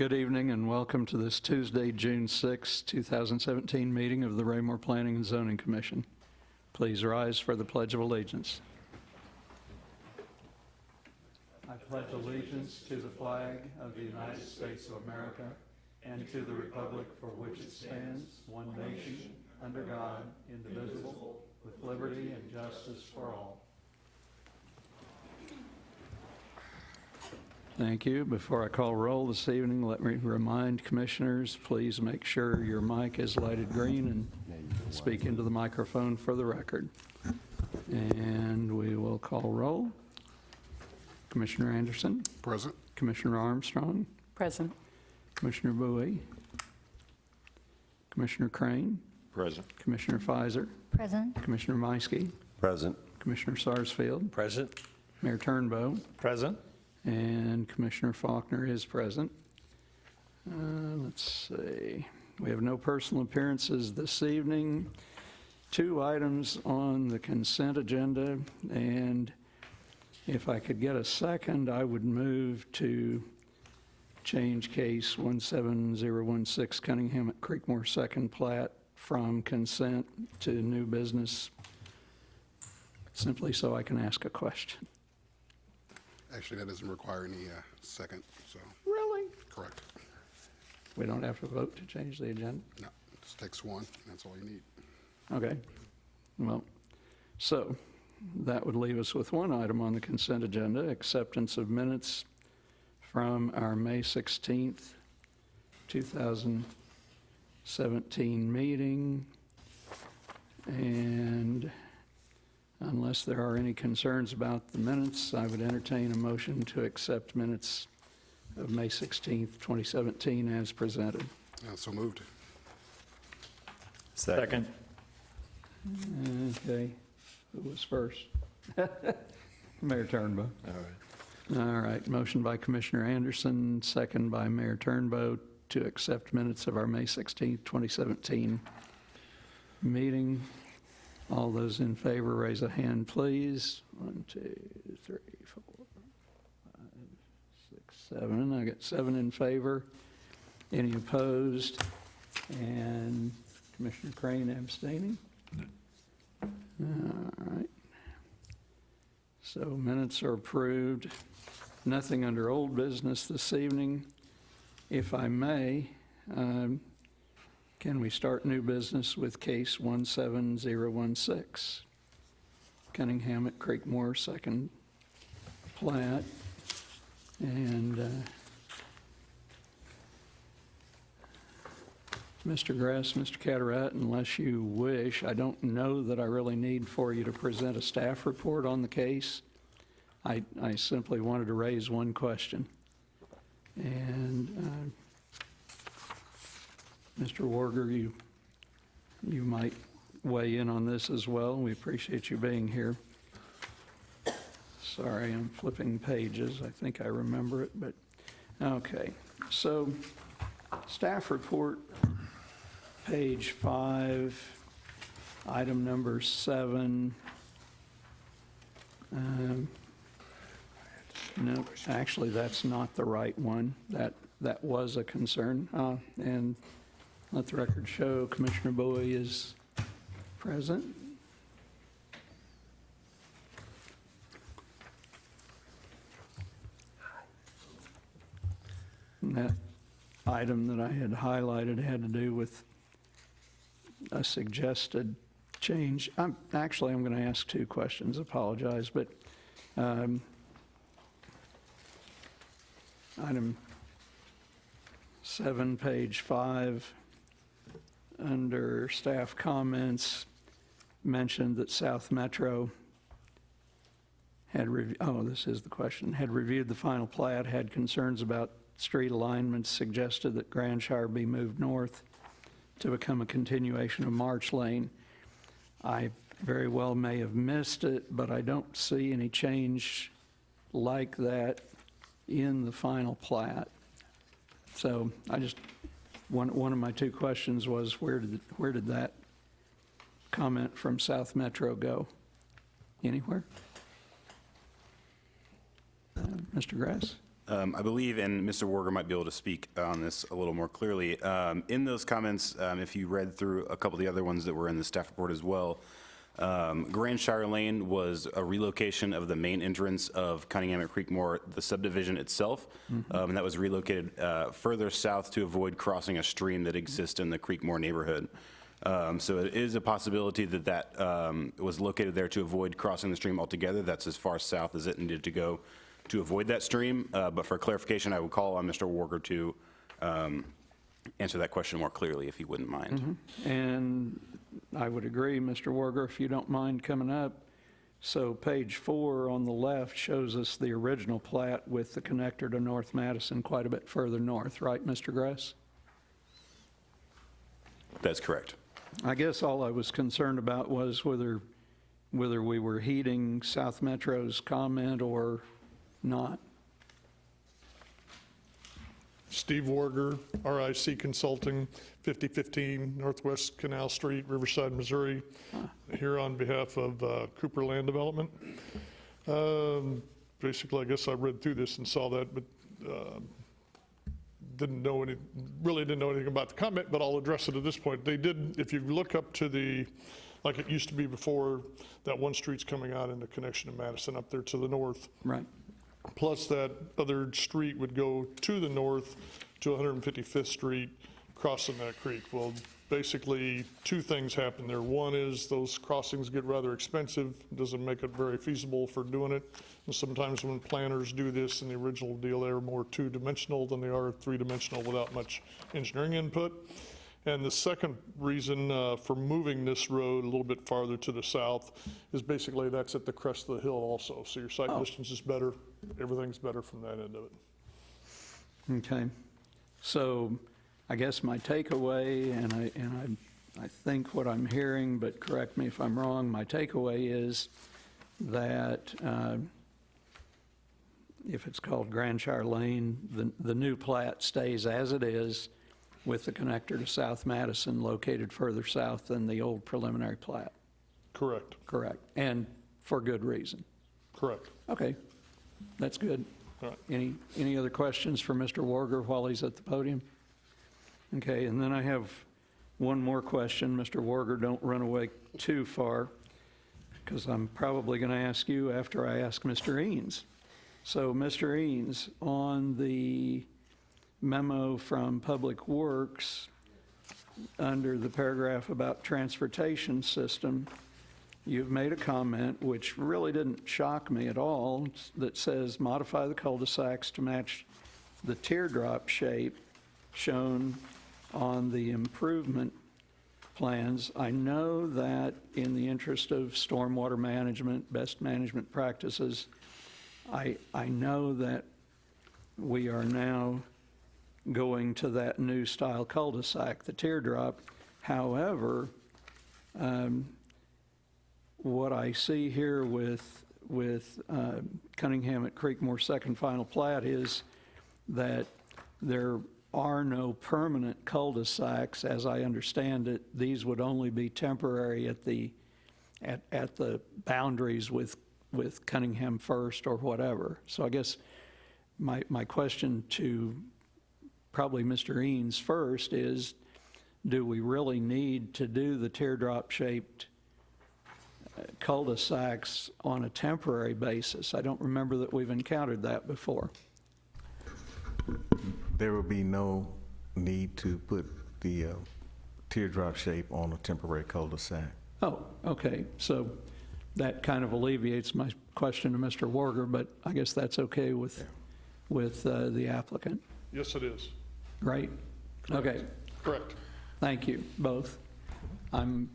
Good evening and welcome to this Tuesday, June 6, 2017 meeting of the Raymore Planning and Zoning Commission. Please rise for the Pledge of Allegiance. I pledge allegiance to the flag of the United States of America and to the republic for which it stands, one nation, under God, indivisible, with liberty and justice for all. Thank you. Before I call roll this evening, let me remind commissioners, please make sure your mic is lighted green and speak into the microphone for the record. And we will call roll. Commissioner Anderson. Present. Commissioner Armstrong. Present. Commissioner Bowie. Commissioner Crane. Present. Commissioner Fizer. Present. Commissioner Meiske. Present. Commissioner Sarsfield. Present. Mayor Turnbow. Present. And Commissioner Faulkner is present. Let's see. We have no personal appearances this evening. 2 items on the consent agenda, and if I could get a second, I would move to change case 17016 Cunningham at Creekmore second plat from consent to new business, simply so I can ask a question. Actually, that doesn't require any second, so. Really? Correct. We don't have to vote to change the agenda? No, it just takes one, that's all you need. Okay. Well, so that would leave us with one item on the consent agenda, acceptance of minutes from our May 16th, 2017 meeting. And unless there are any concerns about the minutes, I would entertain a motion to accept minutes of May 16th, 2017 as presented. So moved. Second. Okay, who was first? Mayor Turnbow. All right. All right, motion by Commissioner Anderson, second by Mayor Turnbow to accept minutes of our May 16th, 2017 meeting. All those in favor, raise a hand, please. 1, 2, 3, 4, 5, 6, 7. I got 7 in favor. Any opposed? And Commissioner Crane abstaining? All right. So minutes are approved. Nothing under old business this evening. If I may, can we start new business with case 17016? Cunningham at Creekmore, second plat. And Mr. Grass, Mr. Cataract, unless you wish, I don't know that I really need for you to present a staff report on the case. I simply wanted to raise one question. And Mr. Warger, you might weigh in on this as well. We appreciate you being here. Sorry, I'm flipping pages. I think I remember it, but okay. So, staff report, page 5, item number 7. No, actually, that's not the right one. That was a concern. And let the record show Commissioner Bowie is present. And that item that I had highlighted had to do with a suggested change. I'm going to ask 2 questions, apologize, but item 7, page 5, under staff comments, mentioned that South Metro had this is the question, had reviewed the final plat, had concerns about street alignments, suggested that Grandshire be moved north to become a continuation of March Lane. I very well may have missed it, but I don't see any change like that in the final plat. So I just, one of my 2 questions was where did that comment from South Metro go? Anywhere? Mr. Grass? I believe, and Mr. Warger might be able to speak on this a little more clearly. In those comments, if you read through a couple of the other ones that were in the staff report as well, Grand Shire Lane was a relocation of the main entrance of Cunningham at Creekmore, the subdivision itself, and that was relocated further south to avoid crossing a stream that exists in the Creekmore neighborhood. So it is a possibility that that was located there to avoid crossing the stream altogether. That's as far south as it needed to go to avoid that stream. But for clarification, I would call on Mr. Warger to answer that question more clearly, if he wouldn't mind. And I would agree, Mr. Warger, if you don't mind coming up. So page 4 on the left shows us the original plat with the connector to North Madison quite a bit further north, right, Mr. Gress? That's correct. I guess all I was concerned about was whether we were heeding South Metro's comment or not. Steve Warger, RIC Consulting, 5015 Northwest Canal Street, Riverside, Missouri, here on behalf of Cooper Land Development. Basically, I guess I read through this and saw that, but really didn't know anything about the comment, but I'll address it at this point. They did, if you look up to the, like it used to be before, that one street's coming out in the connection to Madison up there to the north. Right. Plus that other street would go to the north to 155th Street, crossing that creek. Well, basically, two things happen there. One is those crossings get rather expensive, doesn't make it very feasible for doing it. And sometimes when planners do this in the original deal, they're more two-dimensional than they are three-dimensional without much engineering input. And the second reason for moving this road a little bit farther to the south is basically that's at the crest of the hill also. So your sight distance is better, everything's better from that end of it. Okay. So I guess my takeaway, and I think what I'm hearing, but correct me if I'm wrong, my takeaway is that if it's called Grand Shire Lane, the new plat stays as it is with the connector to South Madison located further south than the old preliminary plat. Correct, Correct. And for good reason. correct. Okay. That's good. All right. Any other questions for Mr. Warger while he's at the podium? Okay, and then I have one more question. Mr. Warger, don't run away too far, because I'm probably going to ask you after I ask Mr. Eanes. So, Mr. Eanes, on the memo from Public Works, under the paragraph about transportation system, you've made a comment which really didn't shock me at all, that says modify the cul-de-sacs to match the teardrop shape shown on the improvement plans. I know that in the interest of stormwater management, best management practices, I know that we are now going to that new style cul-de-sac, the teardrop. However, what I see here with Cunningham at Creekmore second final plat is that there are no permanent cul-de-sacs, as I understand it. These would only be temporary at the boundaries with Cunningham First or whatever. So I guess my question to probably Mr. Eanes first is, do we really need to do the teardrop-shaped cul-de-sacs on a temporary basis? I don't remember that we've encountered that before. There will be no need to put the teardrop shape on a temporary cul-de-sac. Oh, okay. So that kind of alleviates my question to Mr. Warger, but I guess that's okay with the applicant. Yes, it is. Right? Okay. Correct. Thank you, both. I'm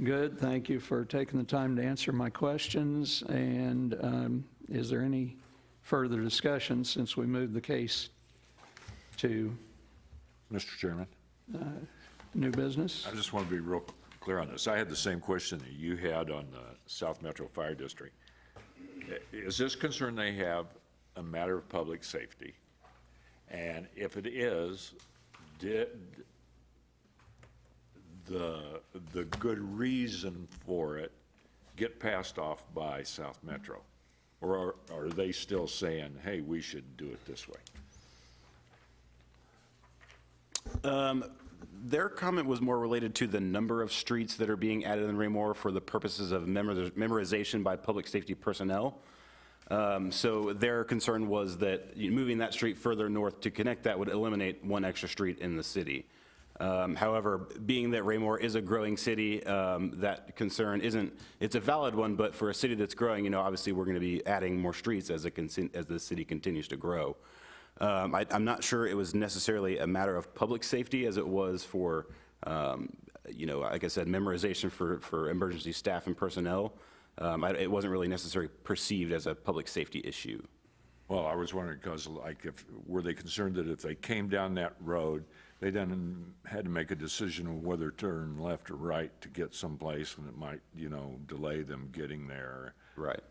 good. Thank you for taking the time to answer my questions. And is there any further discussion since we moved the case to Mr. Chairman, new business? I just want to be real clear on this. I had the same question that you had on the South Metro Fire District. Is this concern they have a matter of public safety? And if it is, did the good reason for it get passed off by South Metro? Or are they still saying, hey, we should do it this way? Their comment was more related to the number of streets that are being added in Raymore for the purposes of memorization by public safety personnel. So their concern was that moving that street further north to connect that would eliminate one extra street in the city. However, being that Raymore is a growing city, that concern it's a valid one, but for a city that's growing, obviously we're going to be adding more streets as the city continues to grow. I'm not sure it was necessarily a matter of public safety as it was for, like I said, memorization for emergency staff and personnel. It wasn't really necessarily perceived as a public safety issue. Well, I was wondering, because were they concerned that if they came down that road, they then had to make a decision of whether to turn left or right to get someplace, and it might, delay them getting there? Right.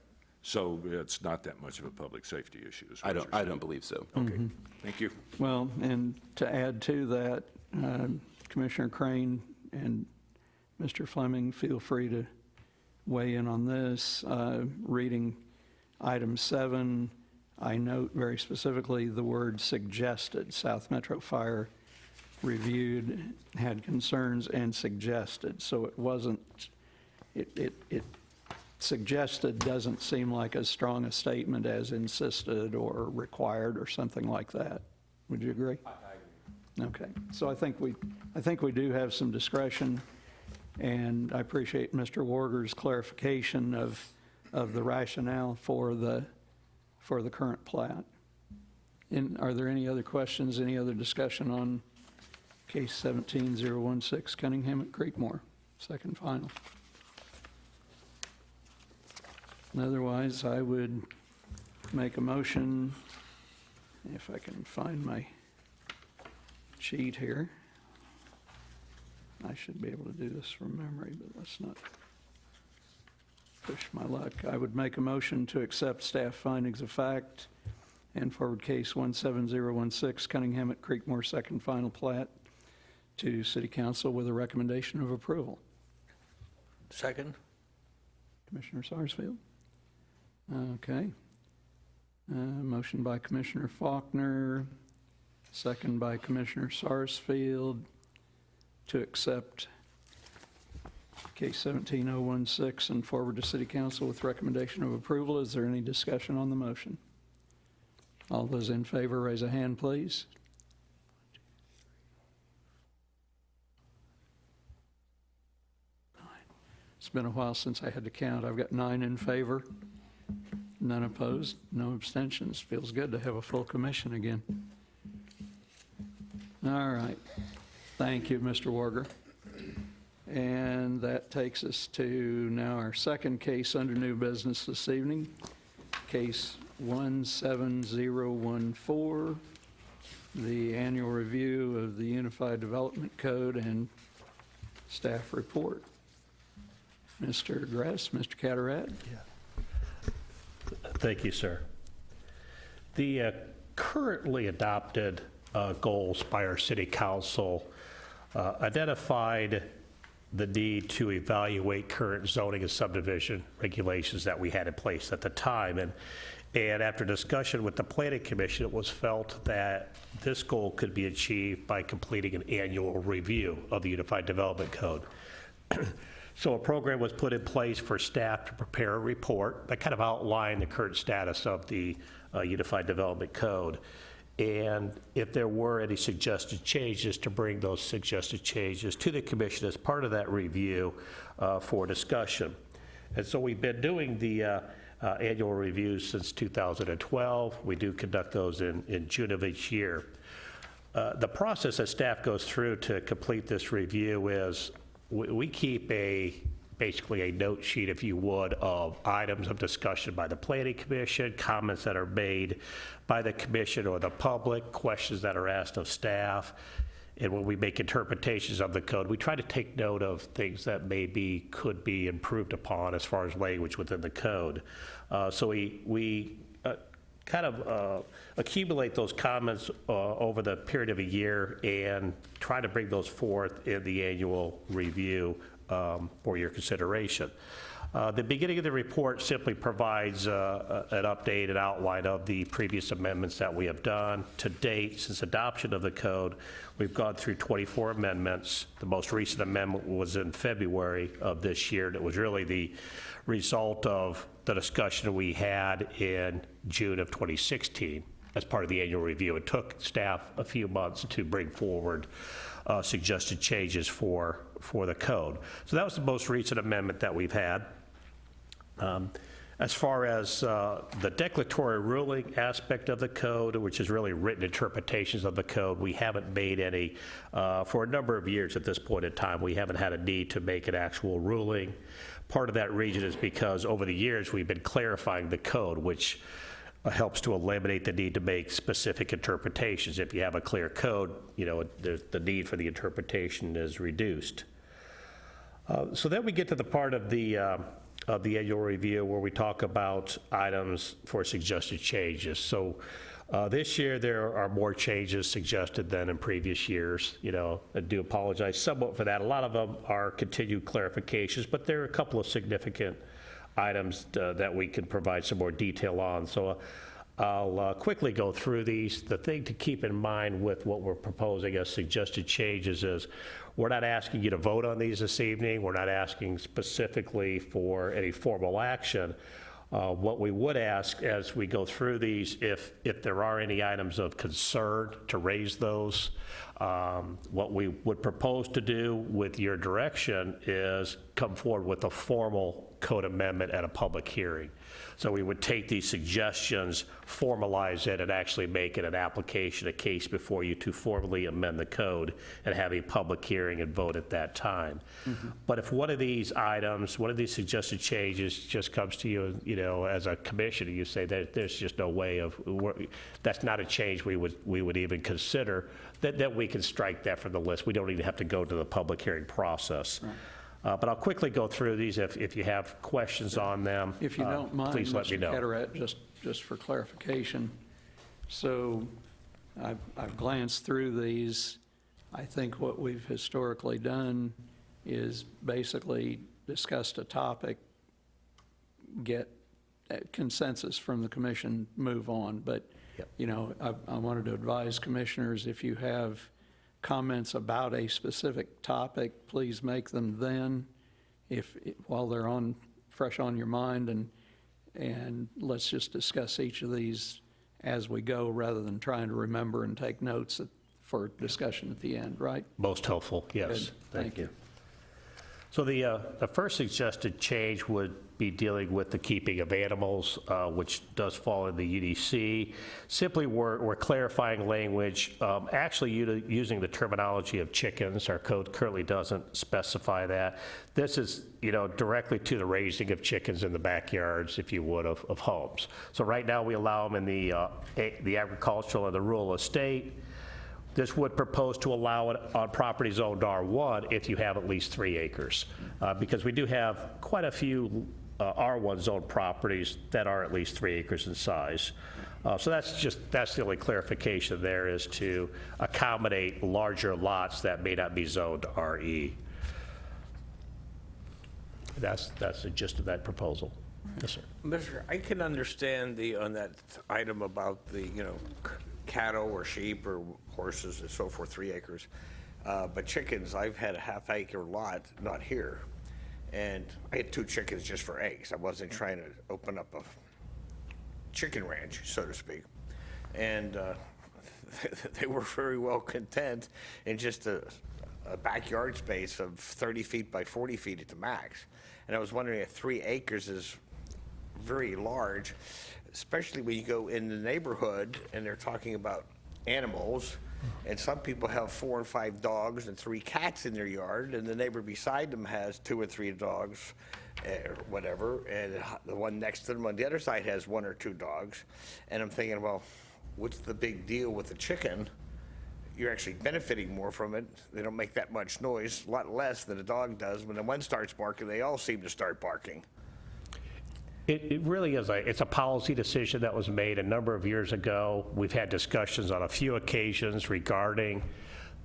So it's not that much of a public safety issue, is what I you're don't, I saying? don't believe so. Okay, thank you. Well, and to add to that, Commissioner Crane and Mr. Fleming, feel free to weigh in on this. Reading item 7, I note very specifically the word suggested. South Metro Fire reviewed, had concerns, and suggested. So it wasn't, it suggested doesn't seem like as strong a statement as insisted or required or something like that. Would you agree? I agree. Okay, so I think we do have some discretion, and I appreciate Mr. Warger's clarification of the rationale for the current plat. Are there any other questions, any other discussion on case 17-016 Cunningham at Creekmore, second final? Otherwise, I would make a motion, if I can find my sheet here. I should be able to do this from memory, but let's not push my luck. I would make a motion to accept staff findings of fact and forward case 17016 Cunningham at Creekmore, second final plat, to City Council with a recommendation of approval. Second? Commissioner Sarsfield? Okay. Motion by Commissioner Faulkner, second by Commissioner Sarsfield to accept case 17016 and forward to City Council with recommendation of approval. Is there any discussion on the motion? All those in favor, raise a hand, please. It's been a while since I had to count. I've got 9 in favor, none opposed, no abstentions. Feels good to have a full commission again. All right. Thank you, Mr. Warger. And that takes us to now our second case under new business this evening, case 17014, the annual review of the Unified Development Code and staff report. Mr. Gress, Mr. Catarat? Thank you, sir. The currently adopted goals by our city council identified the need to evaluate current zoning and subdivision regulations that we had in place at the time. And after discussion with the planning commission, it was felt that this goal could be achieved by completing an annual review of the Unified Development Code. So a program was put in place for staff to prepare a report that kind of outlined the current status of the Unified Development Code. And if there were any suggested changes, to bring those suggested changes to the commission as part of that review for discussion. And so we've been doing the annual reviews since 2012. We do conduct those in June of each year. The process that staff goes through to complete this review is we keep basically a note sheet, if you would, of items of discussion by the planning commission, comments that are made by the commission or the public, questions that are asked of staff. And when we make interpretations of the code, we try to take note of things that maybe could be improved upon as far as language within the code. So we kind of accumulate those comments over the period of a year and try to bring those forth in the annual review for your consideration. The beginning of the report simply provides an update, an outline of the previous amendments that we have done. To date, since adoption of the code, we've gone through 24 amendments. The most recent amendment was in February of this year, and it was really the result of the discussion we had in June of 2016 as part of the annual review. It took staff a few months to bring forward suggested changes for the code. So that was the most recent amendment that we've had. As far as the declaratory ruling aspect of the code, which is really written interpretations of the code, we haven't made any, for a number of years at this point in time, we haven't had a need to make an actual ruling. Part of that reason is because over the years, we've been clarifying the code, which helps to eliminate the need to make specific interpretations. If you have a clear code, the need for the interpretation is reduced. So then we get to the part of the annual review where we talk about items for suggested changes. So this year there are more changes suggested than in previous years. I do apologize somewhat for that. A lot of them are continued clarifications, but there are a couple of significant items that we can provide some more detail on. So I'll quickly go through these. The thing to keep in mind with what we're proposing as suggested changes is we're not asking you to vote on these this evening. We're not asking specifically for any formal action. What we would ask as we go through these, if there are any items of concern, to raise those. What we would propose to do with your direction is come forward with a formal code amendment at a public hearing. So we would take these suggestions, formalize it, and actually make it an application, a case before you to formally amend the code and have a public hearing and vote at that time. But if one of these items, one of these suggested changes just comes to you, as a commissioner, you say that there's just no way of, that's not a change we would even consider, that we can strike that from the list. We don't even have to go to the public hearing process. Right. But I'll quickly go through these. If you have questions on them, If you don't mind, please let me Mr. know. Ketterat, just for clarification. So I've glanced through these. I think what we've historically done is basically discussed a topic, get consensus from the commission, move on. But, Yep. I wanted to advise commissioners, if you have comments about a specific topic, please make them then, while they're fresh on your mind, and let's just discuss each of these as we go, rather than trying to remember and take notes for discussion at the end, right? Most helpful, yes. Good. Thank you. So the first suggested change would be dealing with the keeping of animals, which does fall in the UDC. Simply, we're clarifying language, actually using the terminology of chickens. Our code currently doesn't specify that. This is, directly to the raising of chickens in the backyards, if you would, of homes. So right now, we allow them in the agricultural and the rural estate. This would propose to allow it on properties owned R1 if you have at least 3 acres, because we do have quite a few R1 zoned properties that are at least 3 acres in size. So that's the only clarification there, is to accommodate larger lots that may not be zoned RE. That's the gist of that proposal. Yes, sir. Mr. I can understand on that item about the, cattle or sheep or horses and so forth, 3 acres. But chickens, I've had a half-acre lot, not here. And I had 2 chickens just for eggs. I wasn't trying to open up a chicken ranch, so to speak. And they were very well content in just a backyard space of 30 feet by 40 feet at the max. And I was wondering if 3 acres is very large, especially when you go in the neighborhood and they're talking about animals, and some people have 4 and 5 dogs and 3 cats in their yard, and the neighbor beside them has 2 or 3 dogs, or whatever, and the one next to them on the other side has 1 or 2 dogs. And I'm thinking, well, what's the big deal with the chicken? You're actually benefiting more from it. They don't make that much noise, a lot less than a dog does. When the one starts barking, they all seem to start barking. It really is it's a policy decision that was made a number of years ago. We've had discussions on a few occasions regarding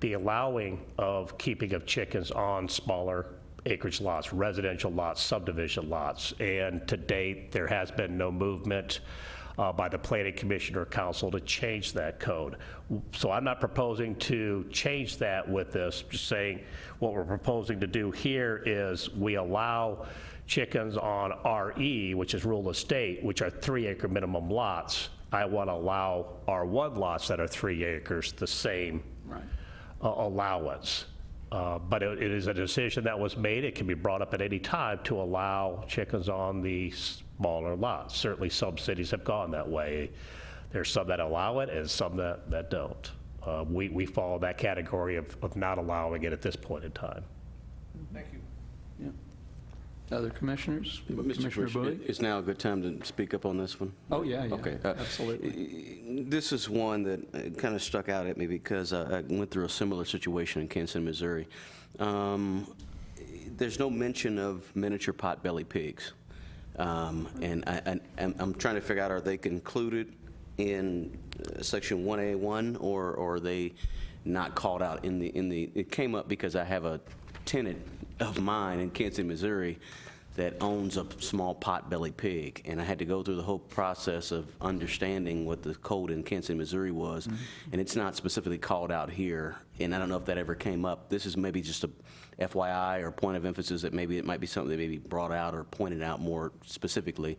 the allowing of keeping of chickens on smaller acreage lots, residential lots, subdivision lots. And to date, there has been no movement by the Planning Commission or Council to change that code. So I'm not proposing to change that with this, just saying what we're proposing to do here is we allow chickens on RE, which is rural estate, which are 3-acre minimum lots. I want to allow R1 lots that are 3 acres the same allowance. But it is a decision that was made. It can be brought up at any time to allow chickens on the smaller lots. Certainly some cities have gone that way. There's some that allow it and some that don't. We follow that category of not allowing it at this point in time. Yeah. Other commissioners? Mr. Commissioner Bowie? Is now a good time to speak up on this one? Oh, yeah, yeah, Okay. absolutely. This is one that kind of stuck out at me because I went through a similar situation in Kansas City, Missouri. There's no mention of miniature pot-bellied pigs. And I'm trying to figure out, are they included in section 1A1 or are they not called out in the, it came up because I have a tenant of mine in Kansas City, Missouri that owns a small pot-bellied pig, and I had to go through the whole process of understanding what the code in Kansas City, Missouri was, and it's not specifically called out here, and I don't know if that ever came up. This is maybe just a FYI or point of emphasis that maybe it might be something that may be brought out or pointed out more specifically,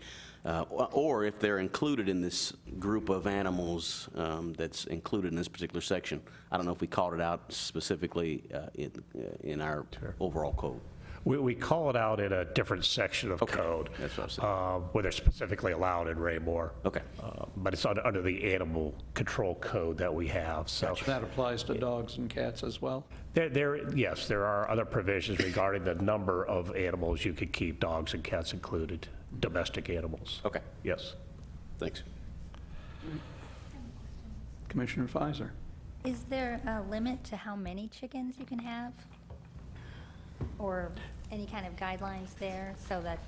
or if they're included in this group of animals that's included in this particular section. I don't know if we called it out specifically in our overall code. We call it out in a different section of code. That's what I was where they're specifically allowed in Raymore. Okay. But it's under the animal control code that we have, so. That applies to dogs and cats as well? Yes, there are other provisions regarding the number of animals you could keep, dogs and cats included, domestic animals. Okay, Yes. thanks. Commissioner Pfizer? Is there a limit to how many chickens you can have? Or any kind of guidelines there so that,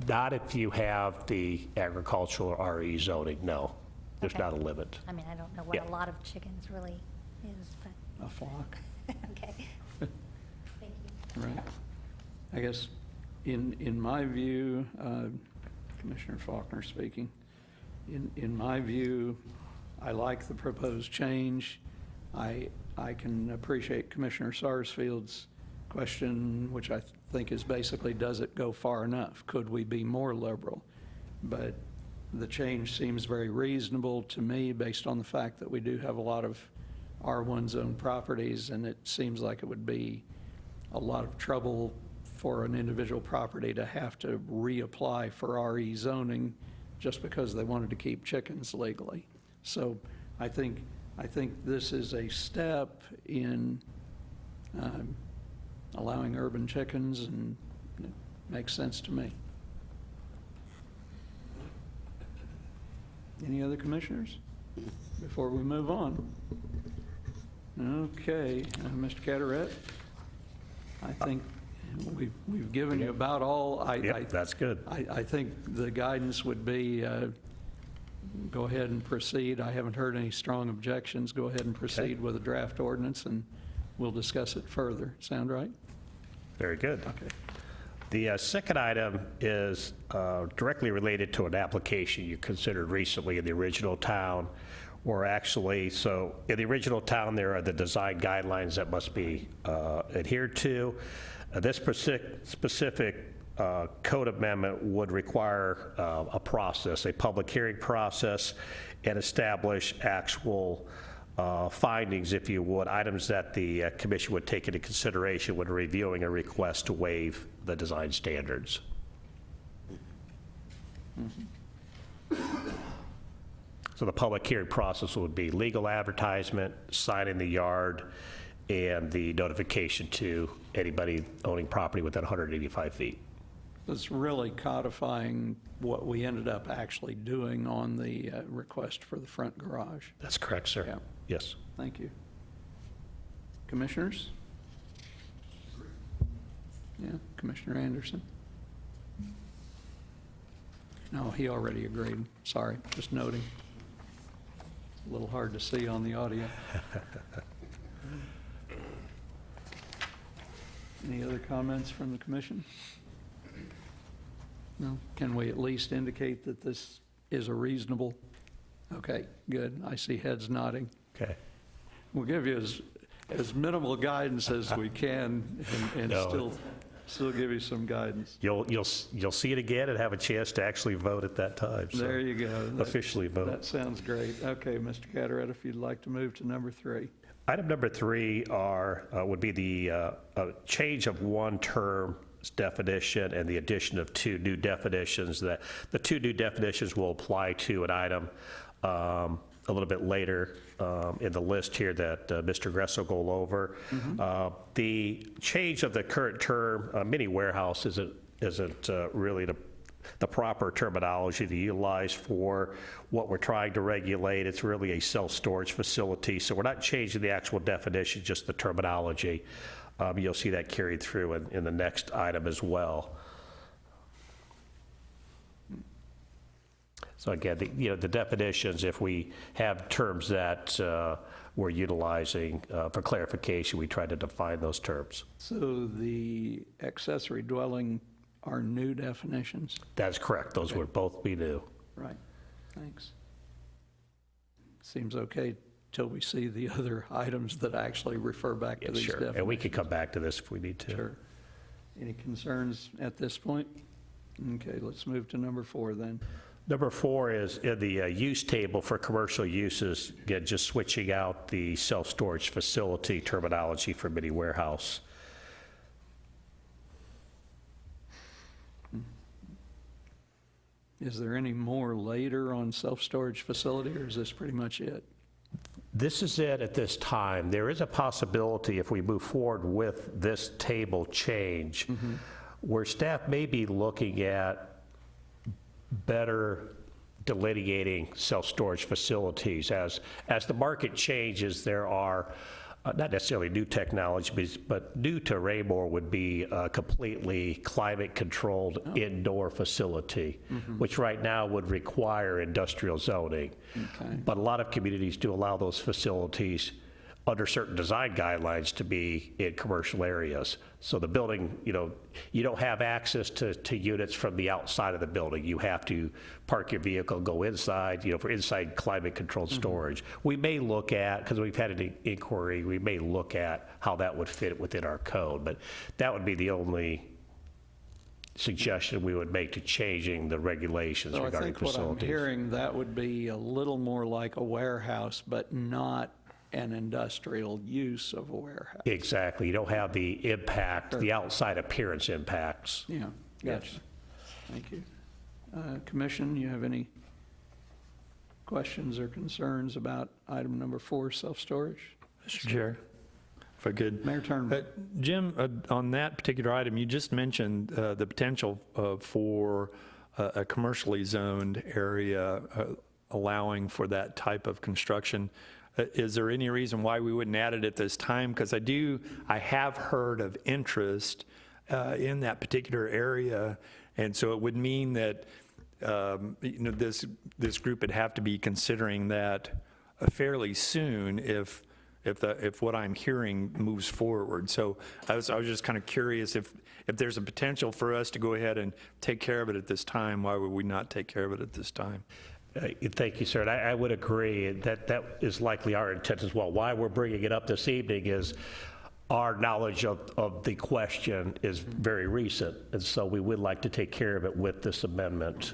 Not if you have the agricultural RE zoning, no. There's Okay. not a limit. I mean, I don't know what Yeah. a lot of chickens really is, A flock? but, okay. Thank you. Right. I guess, in my view, Commissioner Faulkner speaking, in my view, I like the proposed change. I can appreciate Commissioner Sarsfield's question, which I think is basically, does it go far enough? Could we be more liberal? But the change seems very reasonable to me based on the fact that we do have a lot of R1 zone properties, and it seems like it would be a lot of trouble for an individual property to have to reapply for RE zoning just because they wanted to keep chickens legally. So I think this is a step in allowing urban chickens, and it makes sense to me. Any other commissioners before we move on? Okay, Mr. Carteret, I think we've given you about all. Yep, that's good. I think the guidance would be, go ahead and proceed. I haven't heard any strong objections. Go ahead and proceed with a draft ordinance, and we'll discuss it further. Sound right? Very good. Okay. The second item is directly related to an application you considered recently in the original town, or actually, so in the original town, there are the design guidelines that must be adhered to. This specific code amendment would require a process, a public hearing process, and establish actual findings, if you would, items that the commission would take into consideration when reviewing a request to waive the design standards. So the public hearing process would be legal advertisement, signing the yard, and the notification to anybody owning property within 185 feet. It's really codifying what we ended up actually doing on the request for the front garage. That's correct, sir. Yeah. Yes. Thank you. Commissioners? Yeah, Commissioner Anderson? No, he already agreed. Sorry, just noting. A little hard to see on the audio. Any other comments from the commission? No? Can we at least indicate that this is a reasonable? Okay, good. I see heads nodding. Okay. We'll give you as minimal guidance as we can and No. still give you some guidance. You'll see it again and have a chance to actually vote at that time. so There you go. Officially vote. That sounds great. Okay, Mr. Carteret, if you'd like to move to number 3. Item number 3 would be the change of one term definition and the addition of 2 new definitions. That the 2 new definitions will apply to an item a little bit later in the list here that Mr. Gress will go over. The change of the current term, mini warehouse, isn't really the proper terminology to utilize for what we're trying to regulate. It's really a self-storage facility, so we're not changing the actual definition, just the terminology. You'll see that carried through in the next item as well. So again, the definitions, if we have terms that we're utilizing for clarification, we try to define those terms. So the accessory dwelling are new definitions? That's correct. Those would both be new. Right, thanks. Seems okay till we see the other items that actually refer back to Yeah, these sure. definitions. And we could come back to this if we need to. Sure. Any concerns at this point? Okay, let's move to number 4 then. Number 4 is in the use table for commercial uses, again, just switching out the self-storage facility terminology for mini warehouse. Is there any more later on self-storage facility, or is this pretty much it? This is it at this time. There is a possibility if we move forward with this table change, where staff may be looking at better delineating self-storage facilities. As the market changes, there are not necessarily new technologies, but new to Raymore would be a completely climate-controlled indoor facility, which right now would require industrial zoning. Okay. But a lot of communities do allow those facilities under certain design guidelines to be in commercial areas. So the building, you don't have access to units from the outside of the building. You have to park your vehicle, go inside, for inside climate-controlled storage. We may look at, because we've had an inquiry, we may look at how that would fit within our code, but that would be the only suggestion we would make to changing the regulations So I regarding think what I'm facilities. hearing, that would be a little more like a warehouse, but not an industrial use of a warehouse. Exactly. You don't have the impact, the outside appearance impacts. Yeah, gotcha. Thank you. Commission, you have any questions or concerns about item number 4, self-storage? Mr. Chair, if I could. Mayor Turnbull. Jim, on that particular item, you just mentioned the potential for a commercially zoned area allowing for that type of construction. Is there any reason why we wouldn't add it at this time? Because I have heard of interest in that particular area, and so it would mean that this group would have to be considering that fairly soon if what I'm hearing moves forward. So I was just kind of curious if there's a potential for us to go ahead and take care of it at this time. Why would we not take care of it at this time? Thank you, sir. And I would agree that is likely our intent as well. Why we're bringing it up this evening is our knowledge of the question is very recent, and so we would like to take care of it with this amendment,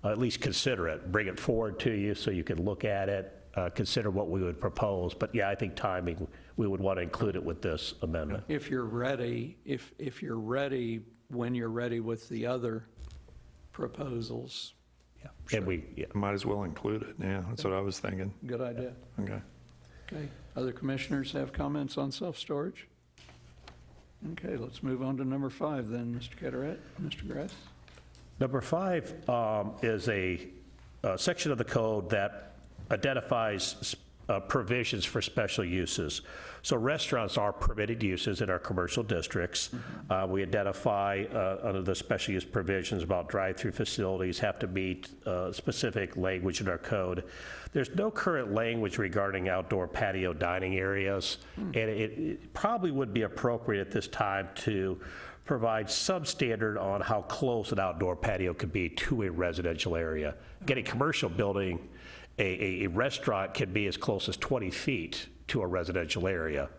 at least consider it, bring it forward to you so you can look at it, consider what we would propose. But yeah, I think timing, we would want to include it with this amendment. If you're ready, if you're ready, when you're ready with the other proposals, And we, Might as well include it. Yeah, that's what I was thinking. good idea. Okay. Okay, other commissioners have comments on self-storage? Okay, let's move on to number 5 then, Mr. Carteret, Mr. Gress. Number 5 is a section of the code that identifies provisions for special uses. So restaurants are permitted uses in our commercial districts. We identify under the special use provisions about drive-through facilities have to meet specific language in our code. There's no current language regarding outdoor patio dining areas, and it probably would be appropriate at this time to provide some standard on how close an outdoor patio could be to a residential area. Getting commercial building, a restaurant can be as close as 20 feet to a residential area.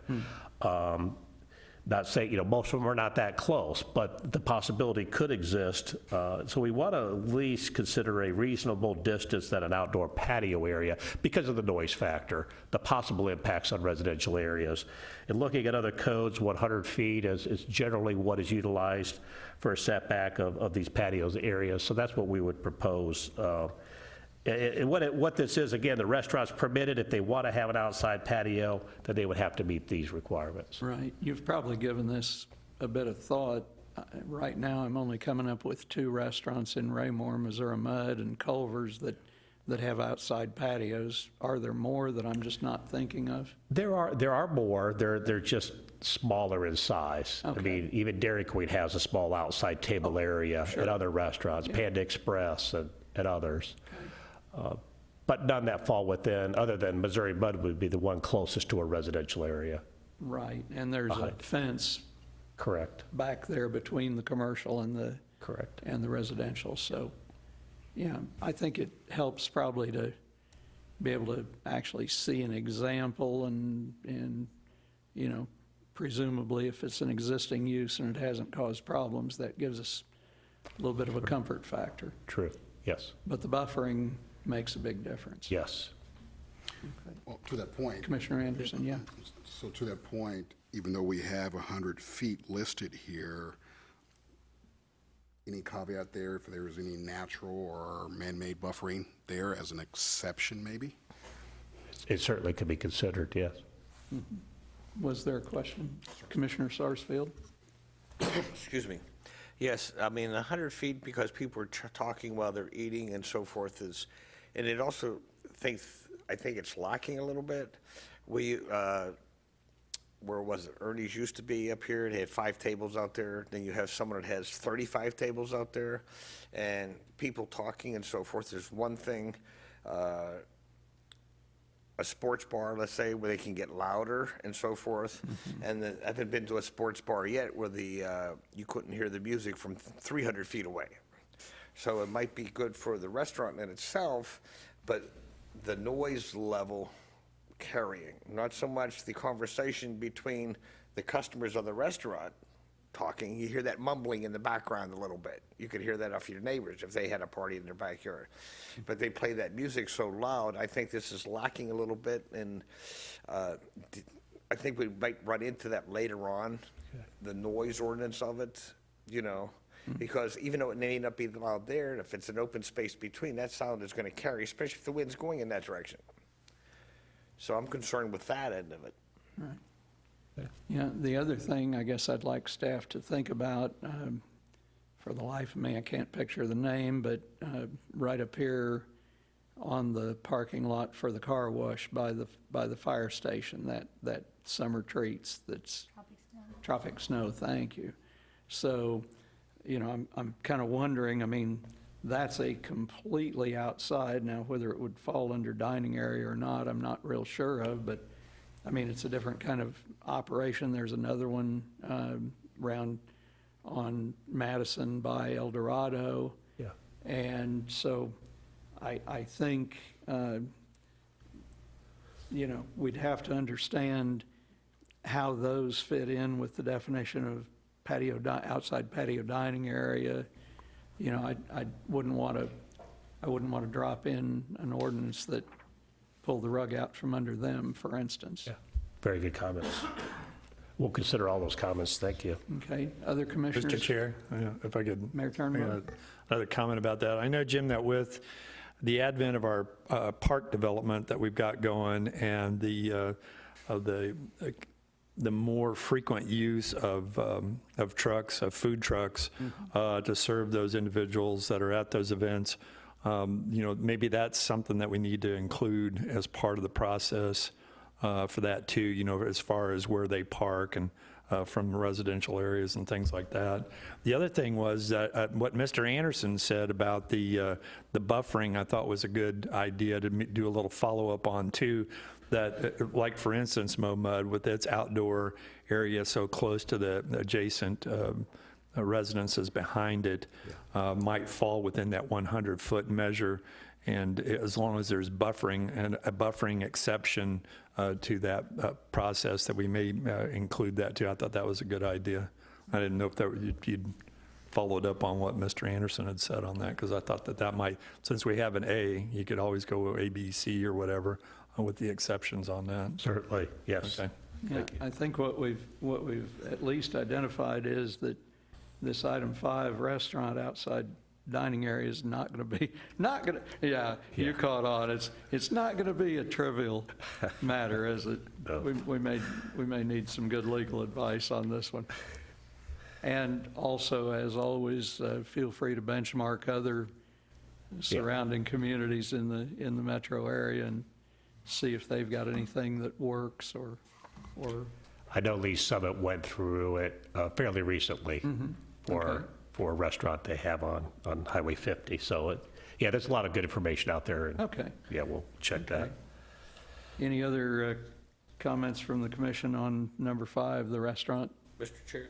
Not saying, most of them are not that close, but the possibility could exist. So we want to at least consider a reasonable distance than an outdoor patio area because of the noise factor, the possible impacts on residential areas. And looking at other codes, 100 feet is generally what is utilized for a setback of these patios areas. So that's what we would propose. And what this is, again, the restaurant's permitted. If they want to have an outside patio, then they would have to meet these requirements. Right. You've probably given this a bit of thought. Right now, I'm only coming up with 2 restaurants in Raymore, Missouri Mud, and Culver's that have outside patios. Are there more that I'm just not thinking of? There are more. They're just smaller in size. Okay. I mean, even Dairy Queen has a small outside table area at other restaurants, Panda Express and others. But none that fall within, other than Missouri Mud would be the one closest to a residential area. Right. And there's a fence Correct. back there between the commercial and the Correct. and the residential. So, yeah, I think it helps probably to be able to actually see an example and presumably if it's an existing use and it hasn't caused problems, that gives us a little bit of a comfort factor. True. Yes. But the buffering makes a big difference. Yes. Well, to that point. Commissioner Anderson, yeah. So to that point, even though we have 100 feet listed here, any caveat there if there is any natural or man-made buffering there as an exception, maybe? It certainly could be considered, yes. Was there a question? Commissioner Sarsfield? Excuse me. Yes, I mean, 100 feet because people are talking while they're eating and so forth is, and it also I think it's lacking a little bit. Where was it? Ernie's used to be up here. They had 5 tables out there. Then you have someone that has 35 tables out there and people talking and so forth. There's one thing, a sports bar, let's say, where they can get louder and so forth. And I haven't been to a sports bar yet where you couldn't hear the music from 300 feet away. So it might be good for the restaurant in itself, but the noise level carrying, not so much the conversation between the customers of the restaurant talking. You hear that mumbling in the background a little bit. You could hear that off your neighbors if they had a party in their backyard. But they play that music so loud, I think this is lacking a little bit, and I think we might run into that later on, the noise ordinance of it, because even though it may not be loud there, if it's an open space between, that sound is going to carry, especially if the wind's going in that direction. So I'm concerned with that end of it. Right. Yeah, the other thing I guess I'd like staff to think about, for the life of me, I can't picture the name, but right up here on the parking lot for the car wash by the fire station, that summer treats that's Tropic Snow, thank you. So, I'm kind of wondering, I mean, that's a completely outside. Now, whether it would fall under dining area or not, I'm not real sure of, but I mean, it's a different kind of operation. There's another one around on Madison by El Dorado. Yeah. And so I think, we'd have to understand how those fit in with the definition of outside patio dining area. I wouldn't want to drop in an ordinance that pull the rug out from under them, for instance. Yeah. Very good comments. We'll consider all those comments. Thank you. Okay, other commissioners? Mr. Chair, if I could. Mayor Turnbull? Another comment about that. I know, Jim, that with the advent of our park development that we've got going and the more frequent use of trucks, of food trucks, to serve those individuals that are at those events, Maybe that's something that we need to include as part of the process for that too, as far as where they park and from residential areas and things like that. The other thing was that what Mr. Anderson said about the buffering, I thought was a good idea to do a little follow-up on too, that like for instance, MoMUD with its outdoor area so close to the adjacent residences behind it might fall within that 100-foot measure. And as long as there's buffering and a buffering exception to that process, that we may include that too. I thought that was a good idea. I didn't know if you'd followed up on what Mr. Anderson had said on that, because I thought that might, since we have an A, you could always go A, B, C or whatever with the exceptions on that. Certainly, yes. Okay. Yeah, I think what we've at least identified is that this item 5 restaurant outside dining area is not going to be, you caught on. It's not going to be a trivial matter, is it? No. We may need some good legal advice on this one. And also, as always, feel free to benchmark other surrounding communities in the metro area and see if they've got anything that works or. I know Lee Summit went through it fairly recently for a restaurant they have on Highway 50. So, there's a lot of good information out there. And, Okay. yeah, we'll check that. Any other comments from the commission on number 5, the restaurant? Mr. Chair?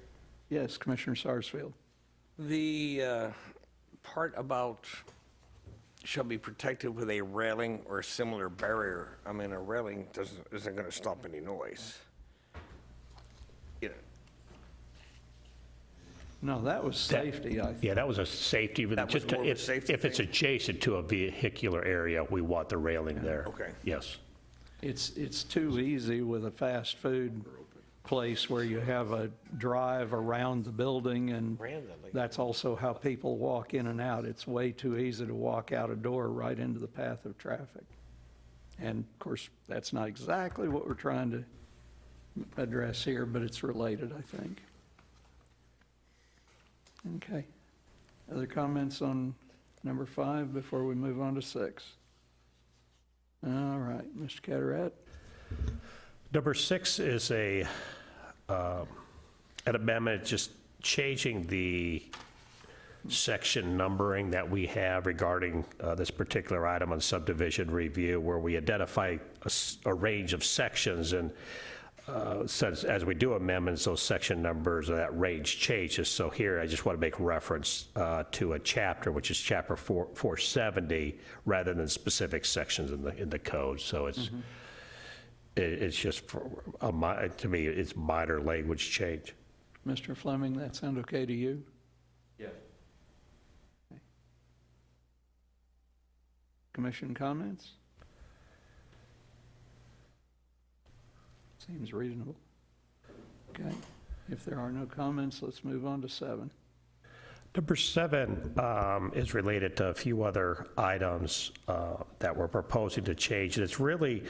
Yes, Commissioner Sarsfield. The part about shall be protected with a railing or similar barrier, I mean, a railing isn't going to stop any noise. No, that was safety, I think. Yeah, that was a safety. That was more of a safety if it's thing? adjacent to a vehicular area, we want the railing there. Okay. Yes. It's too easy with a fast food place where you have a drive around the building, and that's also how people walk in and out. It's way too easy to walk out a door right into the path of traffic. And of course, that's not exactly what we're trying to address here, but it's related, I think. Okay. Other comments on number 5 before we move on to 6? All right, Mr. Carteret. Number 6 is an amendment just changing the section numbering that we have regarding this particular item on subdivision review, where we identify a range of sections, and since as we do amendments, those section numbers, that range changes. So here, I just want to make reference to a chapter, which is chapter 470, rather than specific sections in the code. So it's it's just to me, it's minor language change. Mr. Fleming, that sound okay to you? Yeah. Okay. Commission comments? Seems reasonable. Okay. If there are no comments, let's move on to 7. Number 7 is related to a few other items that we're proposing to change. And it's really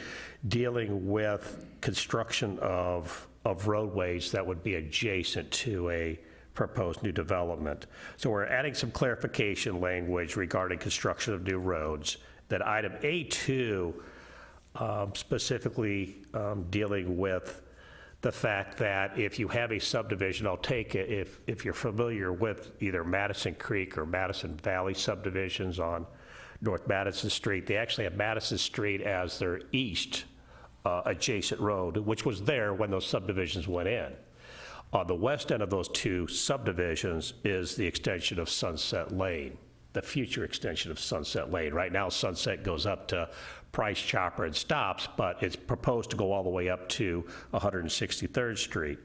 dealing with construction of roadways that would be adjacent to a proposed new development. So we're adding some clarification language regarding construction of new roads. That item A2 specifically dealing with the fact that if you have a subdivision, I'll take it, if you're familiar with either Madison Creek or Madison Valley subdivisions on North Madison Street, they actually have Madison Street as their east adjacent road, which was there when those subdivisions went in. On the west end of those two subdivisions is the extension of Sunset Lane, the future extension of Sunset Lane. Right now, Sunset goes up to Price Chopper and stops, but it's proposed to go all the way up to 163rd Street.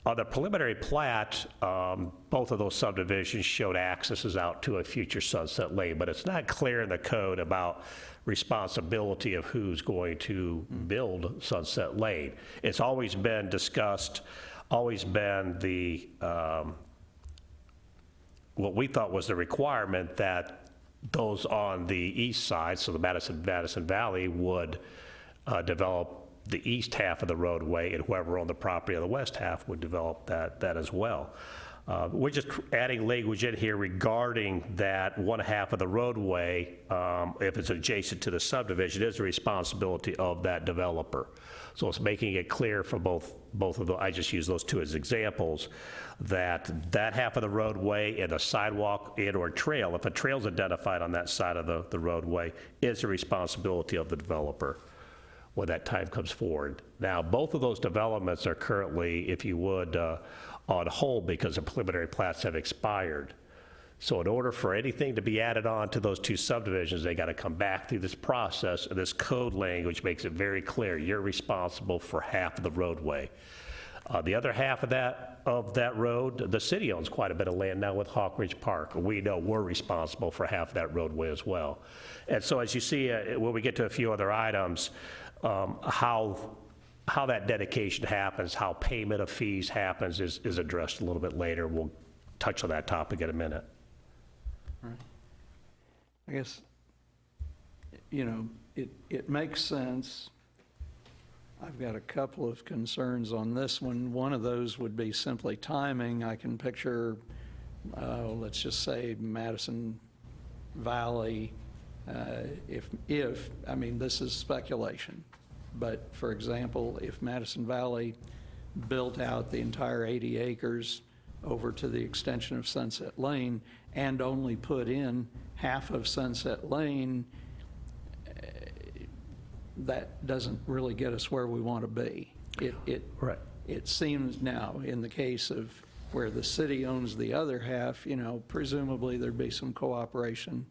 On the preliminary plat, both of those subdivisions showed accesses out to a future Sunset Lane, but it's not clear in the code about responsibility of who's going to build Sunset Lane. It's always been discussed, always been the, what we thought was the requirement that those on the east side, so the Madison Valley, would develop the east half of the roadway, and whoever owned the property on the west half would develop that as well. We're just adding language in here regarding that one half of the roadway, if it's adjacent to the subdivision, is the responsibility of that developer. So it's making it clear for both of the, I just use those two as examples, that that half of the roadway and a sidewalk and/or trail, if a trail's identified on that side of the roadway, is the responsibility of the developer when that time comes forward. Now, both of those developments are currently, if you would, on hold because the preliminary plats have expired. So in order for anything to be added on to those two subdivisions, they got to come back through this process, and this code language makes it very clear, you're responsible for half of the roadway. The other half of that road, the city owns quite a bit of land now with Hawk Ridge Park. We know we're responsible for half of that roadway as well. And so as you see, when we get to a few other items, how that dedication happens, how payment of fees happens is addressed a little bit later. We'll touch on that topic in a minute. I guess, you know, it makes sense. I've got a couple of concerns on this one. One of those would be simply timing. I can picture, let's just say Madison Valley, I mean, this is speculation, but for example, if Madison Valley built out the entire 80 acres over to the extension of Sunset Lane and only put in half of Sunset Lane, that doesn't really get us where we want to be. Right. It seems now, in the case of where the city owns the other half, you know, presumably there'd be some cooperation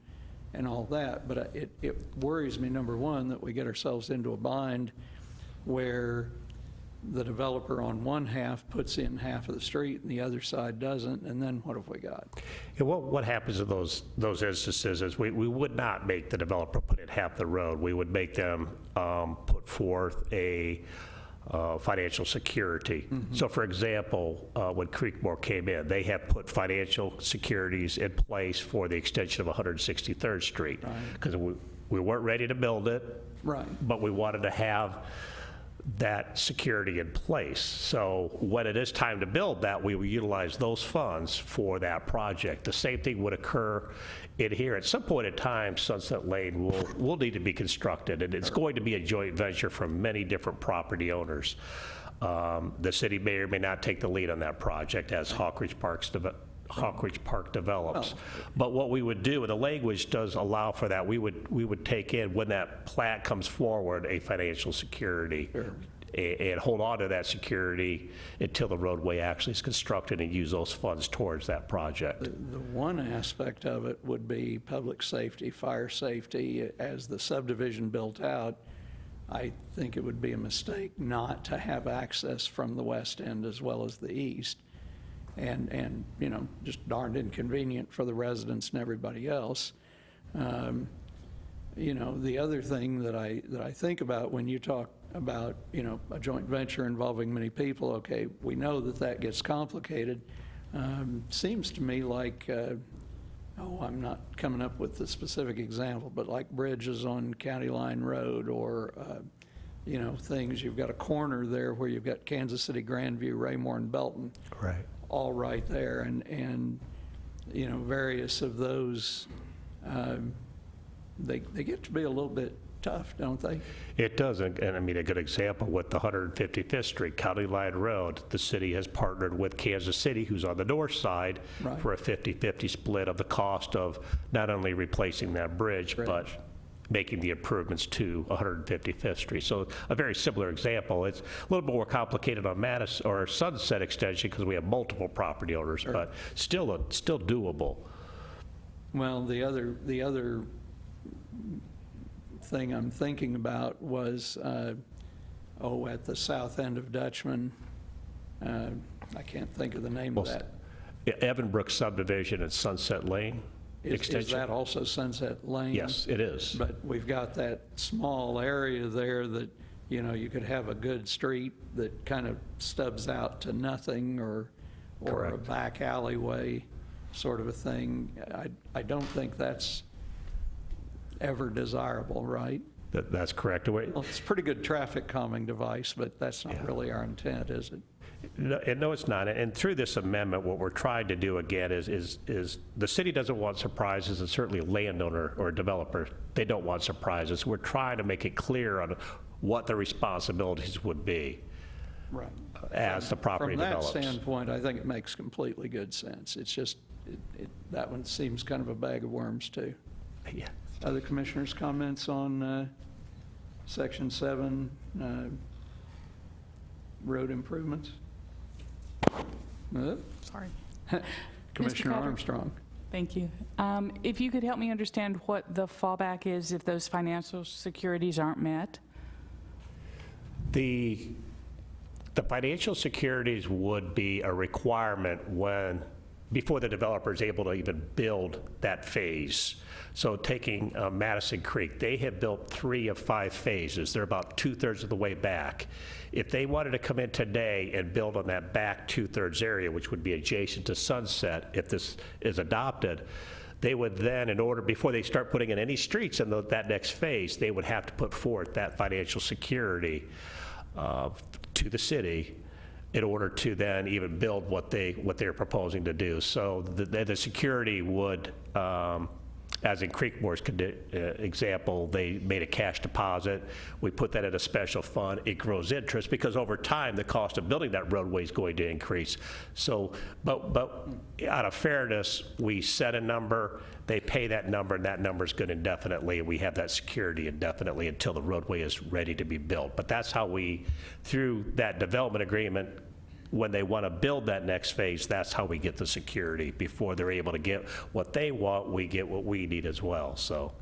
and all that, but it worries me, number one, that we get ourselves into a bind where the developer on one half puts in half of the street and the other side doesn't, and then what have we got? Yeah, what happens in those instances is we would not make the developer put in half the road. We would make them put forth a financial security. So for example, when Creekmore came in, they have put financial securities in place for the extension of 163rd Street. Because we weren't ready to build it, Right. but we wanted to have that security in place. So when it is time to build that, we will utilize those funds for that project. The same thing would occur in here. At some point in time, Sunset Lane will need to be constructed, and it's going to be a joint venture from many different property owners. The city may or may not take the lead on that project as Hawk Ridge Park develops. But what we would do, and the language does allow for that, we would take in, when that plat comes forward, a financial security and hold on to that security until the roadway actually is constructed and use those funds towards that project. The one aspect of it would be public safety, fire safety. As the subdivision built out, I think it would be a mistake not to have access from the west end as well as the east. And you know, just darned inconvenient for the residents and everybody else. You know, the other thing that I think about when you talk about, you know, a joint venture involving many people, okay, we know that gets complicated. Seems to me like, I'm not coming up with the specific example, but like bridges on County Line Road or, you know, things, you've got a corner there where you've got Kansas City, Grandview, Raymore, and Belton. Right. All right there, and you know, various of those, they get to be a little bit tough, don't they? It does, and I mean, a good example with the 155th Street, County Line Road, the city has partnered with Kansas City, who's on the north side, Right. for a 50-50 split of the cost of not only replacing that bridge, but making the improvements to 155th Street. So a very similar example. It's a little more complicated on Madison or Sunset Extension because we have multiple property owners, but still doable. Well, the other thing I'm thinking about was, at the south end of Dutchman, I can't think of the name of that. Evanbrook subdivision and Sunset Lane extension. Is that also Sunset Lane? Yes, it is. But we've got that small area there that, you know, you could have a good street that kind of stubs out to nothing or a Correct. back alleyway sort of a thing. I don't think that's ever desirable, right? That's correct. Well, it's a pretty good traffic calming device, but that's not Yeah. really our intent, is it? No, it's not. And through this amendment, what we're trying to do again is the city doesn't want surprises, and certainly a landowner or a developer, they don't want surprises. We're trying to make it clear on what the responsibilities would be Right. as the property develops. From that standpoint, I think it makes completely good sense. It's just, that one seems kind of a bag of worms, too. Yeah. Other commissioners' comments on Section 7, road improvements? Sorry. Commissioner Cotter. Armstrong. Thank you. If you could help me understand what the fallback is if those financial securities aren't met? The financial securities would be a requirement before the developer is able to even build that phase. So taking Madison Creek, they have built 3 of 5 phases. They're about 2/3 of the way back. If they wanted to come in today and build on that back 2/3 area, which would be adjacent to Sunset, if this is adopted, they would then, before they start putting in any streets in that next phase, they would have to put forth that financial security to the city in order to then even build what they're proposing to do. So the security would, as in Creekmore's example, they made a cash deposit. We put that in a special fund. It grows interest because over time, the cost of building that roadway is going to increase. So, but out of fairness, we set a number, they pay that number, and that number is good indefinitely, and we have that security indefinitely until the roadway is ready to be built. But that's how we, through that development agreement, when they want to build that next phase, that's how we get the security. Before they're able to get what they want, we get what we need as well, so.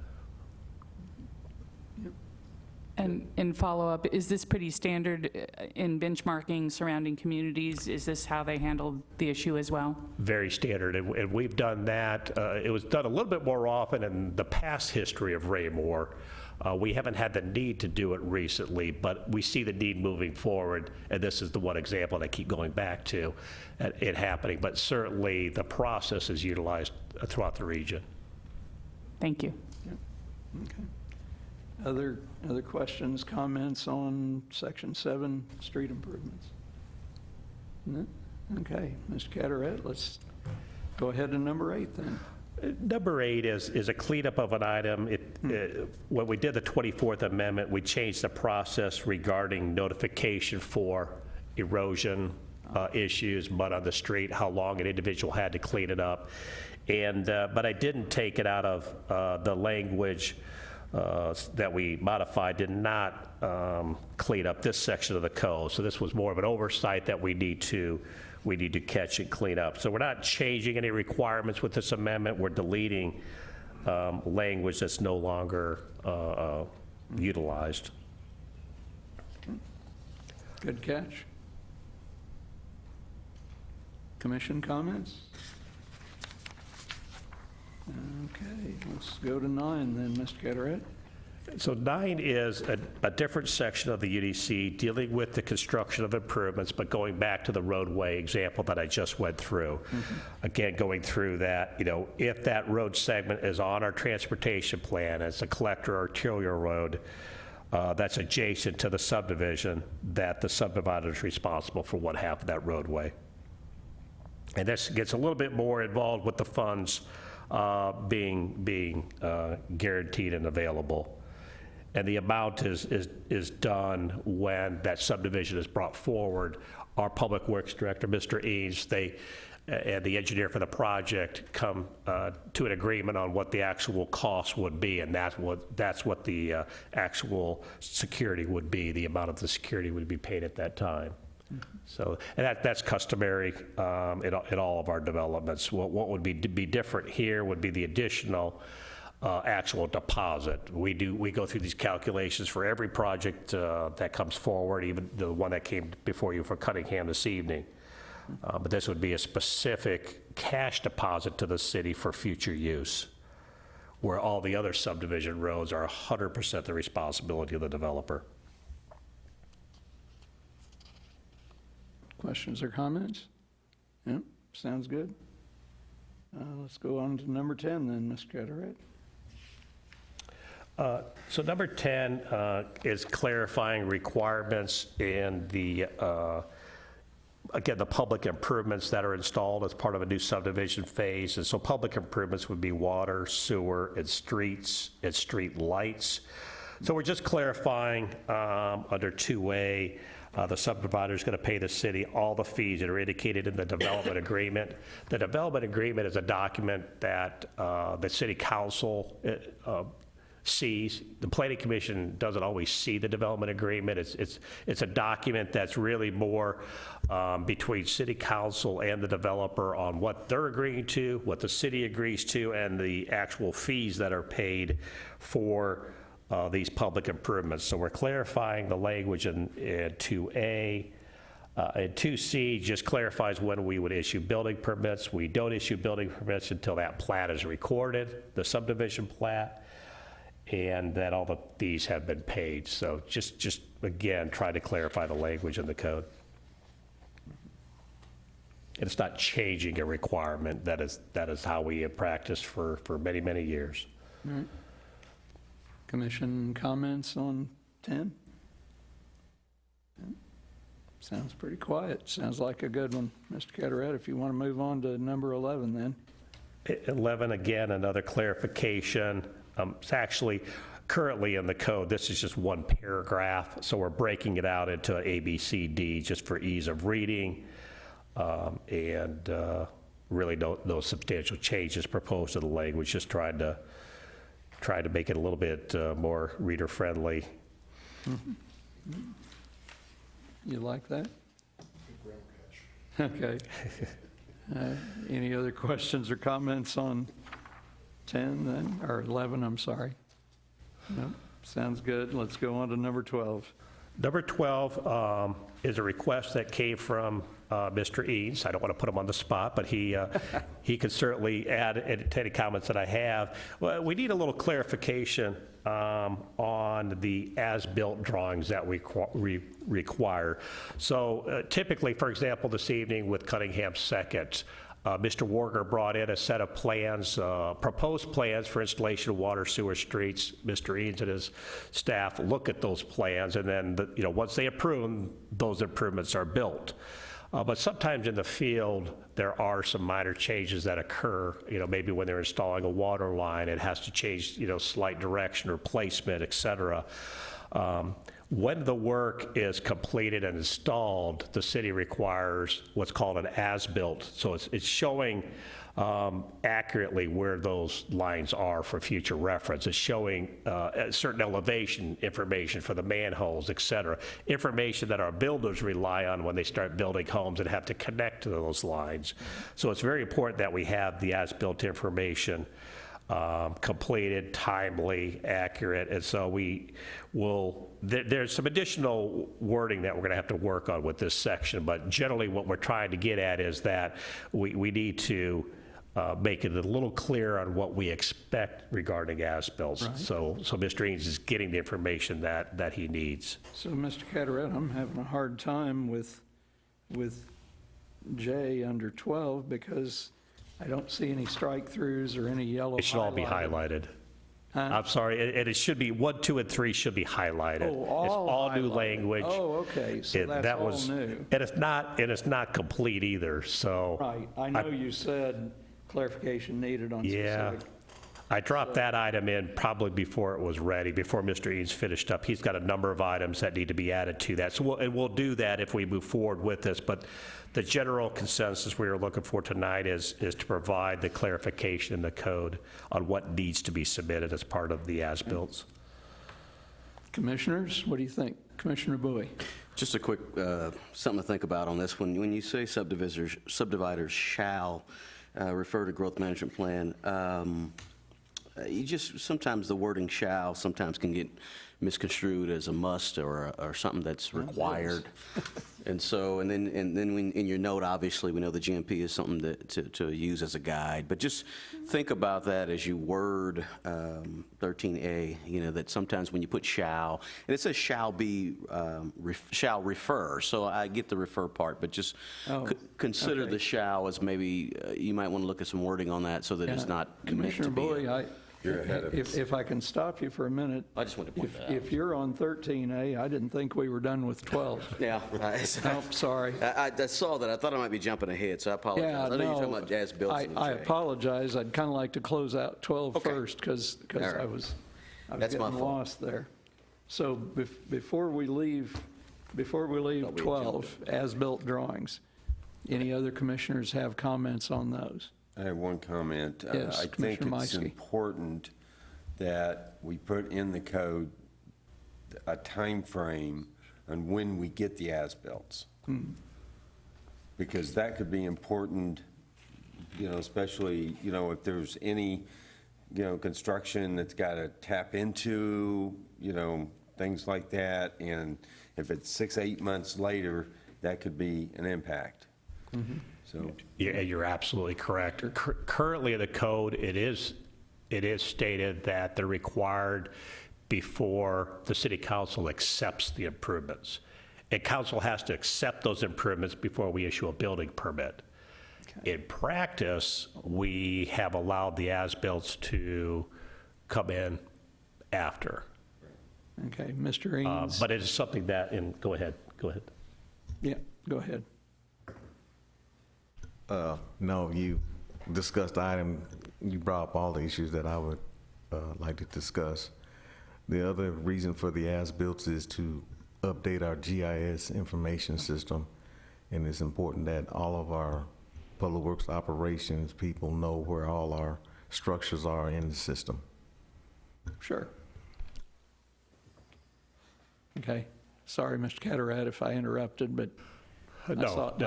And in follow-up, is this pretty standard in benchmarking surrounding communities? Is this how they handled the issue as well? Very standard, and we've done that. It was done a little bit more often in the past history of Raymore. We haven't had the need to do it recently, but we see the need moving forward, and this is the one example that I keep going back to, it happening. But certainly, the process is utilized throughout the region. Thank you. Okay. Other questions, comments on Section 7, street improvements? No? Okay, Mr. Carteret, let's go ahead to number 8 then. Number 8 is a cleanup of an item. When we did the 24th Amendment, we changed the process regarding notification for erosion issues, mud on the street, how long an individual had to clean it up. But I didn't take it out of the language that we modified, did not clean up this section of the code. So this was more of an oversight that we need to catch and clean up. So we're not changing any requirements with this amendment. We're deleting language that's no longer utilized. Good catch. Commission comments? Okay, let's go to 9 then, Mr. Carteret. So 9 is a different section of the UDC dealing with the construction of improvements, but going back to the roadway example that I just went through. Again, going through that, if that road segment is on our transportation plan, it's a collector arterial road that's adjacent to the subdivision, that the subdivider is responsible for one half of that roadway. And this gets a little bit more involved with the funds being guaranteed and available. And the amount is done when that subdivision is brought forward. Our Public Works Director, Mr. Eads, and the engineer for the project come to an agreement on what the actual cost would be, and that's what the actual security would be, the amount of the security would be paid at that time. So, and that's customary in all of our developments. What would be different here would be the additional actual deposit. We go through these calculations for every project that comes forward, even the one that came before you for Cunningham this evening. But this would be a specific cash deposit to the city for future use, where all the other subdivision roads are 100% the responsibility of the developer. Questions or comments? Yep, sounds good. Let's go on to number 10 then, Mr. Carteret. So number 10 is clarifying requirements in the again, the public improvements that are installed as part of a new subdivision phase. And so public improvements would be water, sewer, and streets, and street lights. So we're just clarifying under 2A, the subdivider is going to pay the city all the fees that are indicated in the development agreement. The development agreement is a document that the city council sees. The planning commission doesn't always see the development agreement. It's a document that's really more between city council and the developer on what they're agreeing to, what the city agrees to, and the actual fees that are paid for these public improvements. So we're clarifying the language in 2A. And 2C just clarifies when we would issue building permits. We don't issue building permits until that plat is recorded, the subdivision plat, and that all the fees have been paid. So just again, try to clarify the language in the code. And it's not changing a requirement. That is how we have practiced for many, many years. All right. Commission comments on 10? Sounds pretty quiet. Sounds like a good one. Mr. Carteret, if you want to move on to number 11 then. 11, again, another clarification. It's actually currently in the code, this is just one paragraph, so we're breaking it out into A, B, C, D just for ease of reading. And really no substantial changes proposed to the language, just trying to make it a little bit more reader-friendly. You like that? Okay. Any other questions or comments on 10 then, or 11, I'm sorry? No, sounds good. Let's go on to number 12. Number 12 is a request that came from Mr. Eads. I don't want to put him on the spot, but he could certainly add any comments that I have. Well, we need a little clarification on the as-built drawings that we require. So typically, for example, this evening with Cunningham Second, Mr. Warger brought in a set of plans, proposed plans for installation of water, sewer, streets. Mr. Eads and his staff look at those plans, and then once they approve them, those improvements are built. But sometimes in the field, there are some minor changes that occur. Maybe when they're installing a water line, it has to change, slight direction or placement, et cetera. When the work is completed and installed, the city requires what's called an as-built. So it's showing accurately where those lines are for future reference. It's showing a certain elevation information for the manholes, et cetera. Information that our builders rely on when they start building homes and have to connect to those lines. So it's very important that we have the as-built information completed, timely, accurate, and so there's some additional wording that we're going to have to work on with this section, but generally what we're trying to get at is that we need to make it a little clearer on what we expect regarding as-bills. Right. So Mr. Eads is getting the information that he needs. So, Mr. Carteret, I'm having a hard time with J under 12 because I don't see any strike-throughs or any yellow It should all be highlighted. Huh? I'm sorry, it should be, 1, 2, and 3 should be highlighted. Oh, It's all new highlighted. language. Oh, okay, so that's That all was- new. And it's not complete either, so. Right, I know you said clarification needed on Yeah. specific. I dropped that item in probably before it was ready, before Mr. Eads finished up. He's got a number of items that need to be added to that. So we'll do that if we move forward with this, but the general consensus we are looking for tonight is to provide the clarification in the code on what needs to be submitted as part of the as-bills. Commissioners, what do you think? Commissioner Bowie? Just a quick, something to think about on this. When you say subdividers shall refer to growth management plan, sometimes the wording shall sometimes can get misconstrued as a must or something that's required. And then when, in your note, obviously, we know the GMP is something to use as a guide. But just think about that as you word 13A, that sometimes when you put shall, and it says shall be, shall refer. So I get the refer part, but just consider okay. the shall as maybe, you might want to look at some wording on that so that it's not meant Commissioner to be. Bowie, You're ahead of us. If I can stop you for a minute. I just wanted to point that out. If you're on 13A, I didn't think we were done with 12. Yeah. Oh, sorry. I saw that. I thought I might be jumping ahead, so I apologize. Yeah, I know you're talking no, about as-built. I apologize. I'd kind of like to close out 12 Okay. first, because All right. I was That's my getting fault. lost there. So before we leave 12, as-built drawings, any other commissioners have comments on those? I have one comment. Yes, I think Commissioner it's Meiske. important that we put in the code a time frame on when we get the as-bills. Because that could be important, especially, if there's any, construction that's got to tap into, things like that. And if it's 6, 8 months later, that could be an impact. So, Yeah, you're absolutely correct. Currently in the code, it is stated that they're required before the city council accepts the improvements. And council has to accept those improvements before we issue a building permit. In practice, we have allowed the as-bills to come in after. Okay, Mr. Eames? But it is something that, go ahead. Yeah, go ahead. No, you discussed the item, you brought up all the issues that I would like to discuss. The other reason for the as-built is to update our GIS information system, and it's important that all of our public works operations people know where all our structures are in the system. Sure. Okay. Sorry, Mr. Cataract, if I interrupted, but I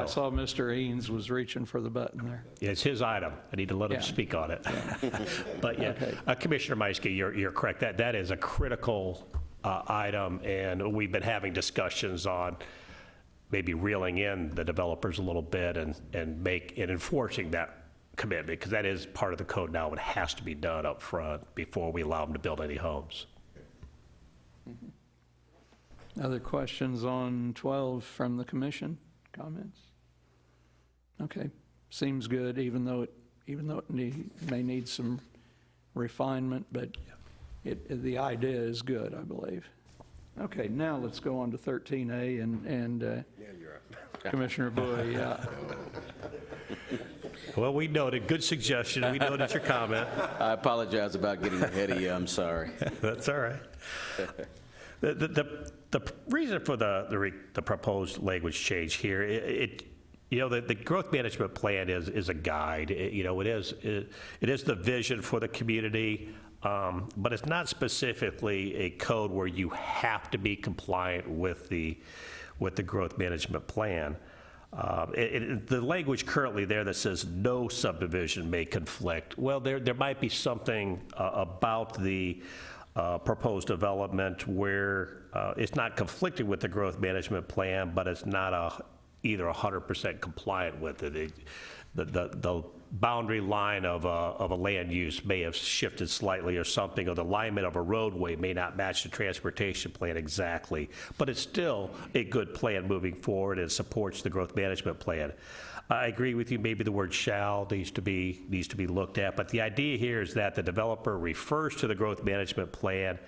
saw Mr. Eames was reaching for the button there. It's his item. I need to let him Yeah. speak on it. But yeah, Okay. Commissioner Meiske, you're correct. That is a critical item, and we've been having discussions on maybe reeling in the developers a little bit and enforcing that commitment, because that is part of the code now. It has to be done up front before we allow them to build any homes. Other questions on 12 from the commission? Comments? Okay, seems good, even though it may need some refinement, but the idea is good, I believe. Okay, now let's go on to 13A and Commissioner Bowie. Well, we noted, good suggestion. We noted your comment. I apologize about getting ahead of you. I'm sorry. That's all right. The reason for the proposed language change here, the growth management plan is a guide. It is the vision for the community, but it's not specifically a code where you have to be compliant with the growth management plan. The language currently there that says no subdivision may conflict, well, there might be something about the proposed development where it's not conflicting with the growth management plan, but it's not either 100% compliant with it. The boundary line of a land use may have shifted slightly or something, or the alignment of a roadway may not match the transportation plan exactly, but it's still a good plan moving forward and supports the growth management plan. I agree with you, maybe the word shall needs to be looked at, but the idea here is that the developer refers to the growth management plan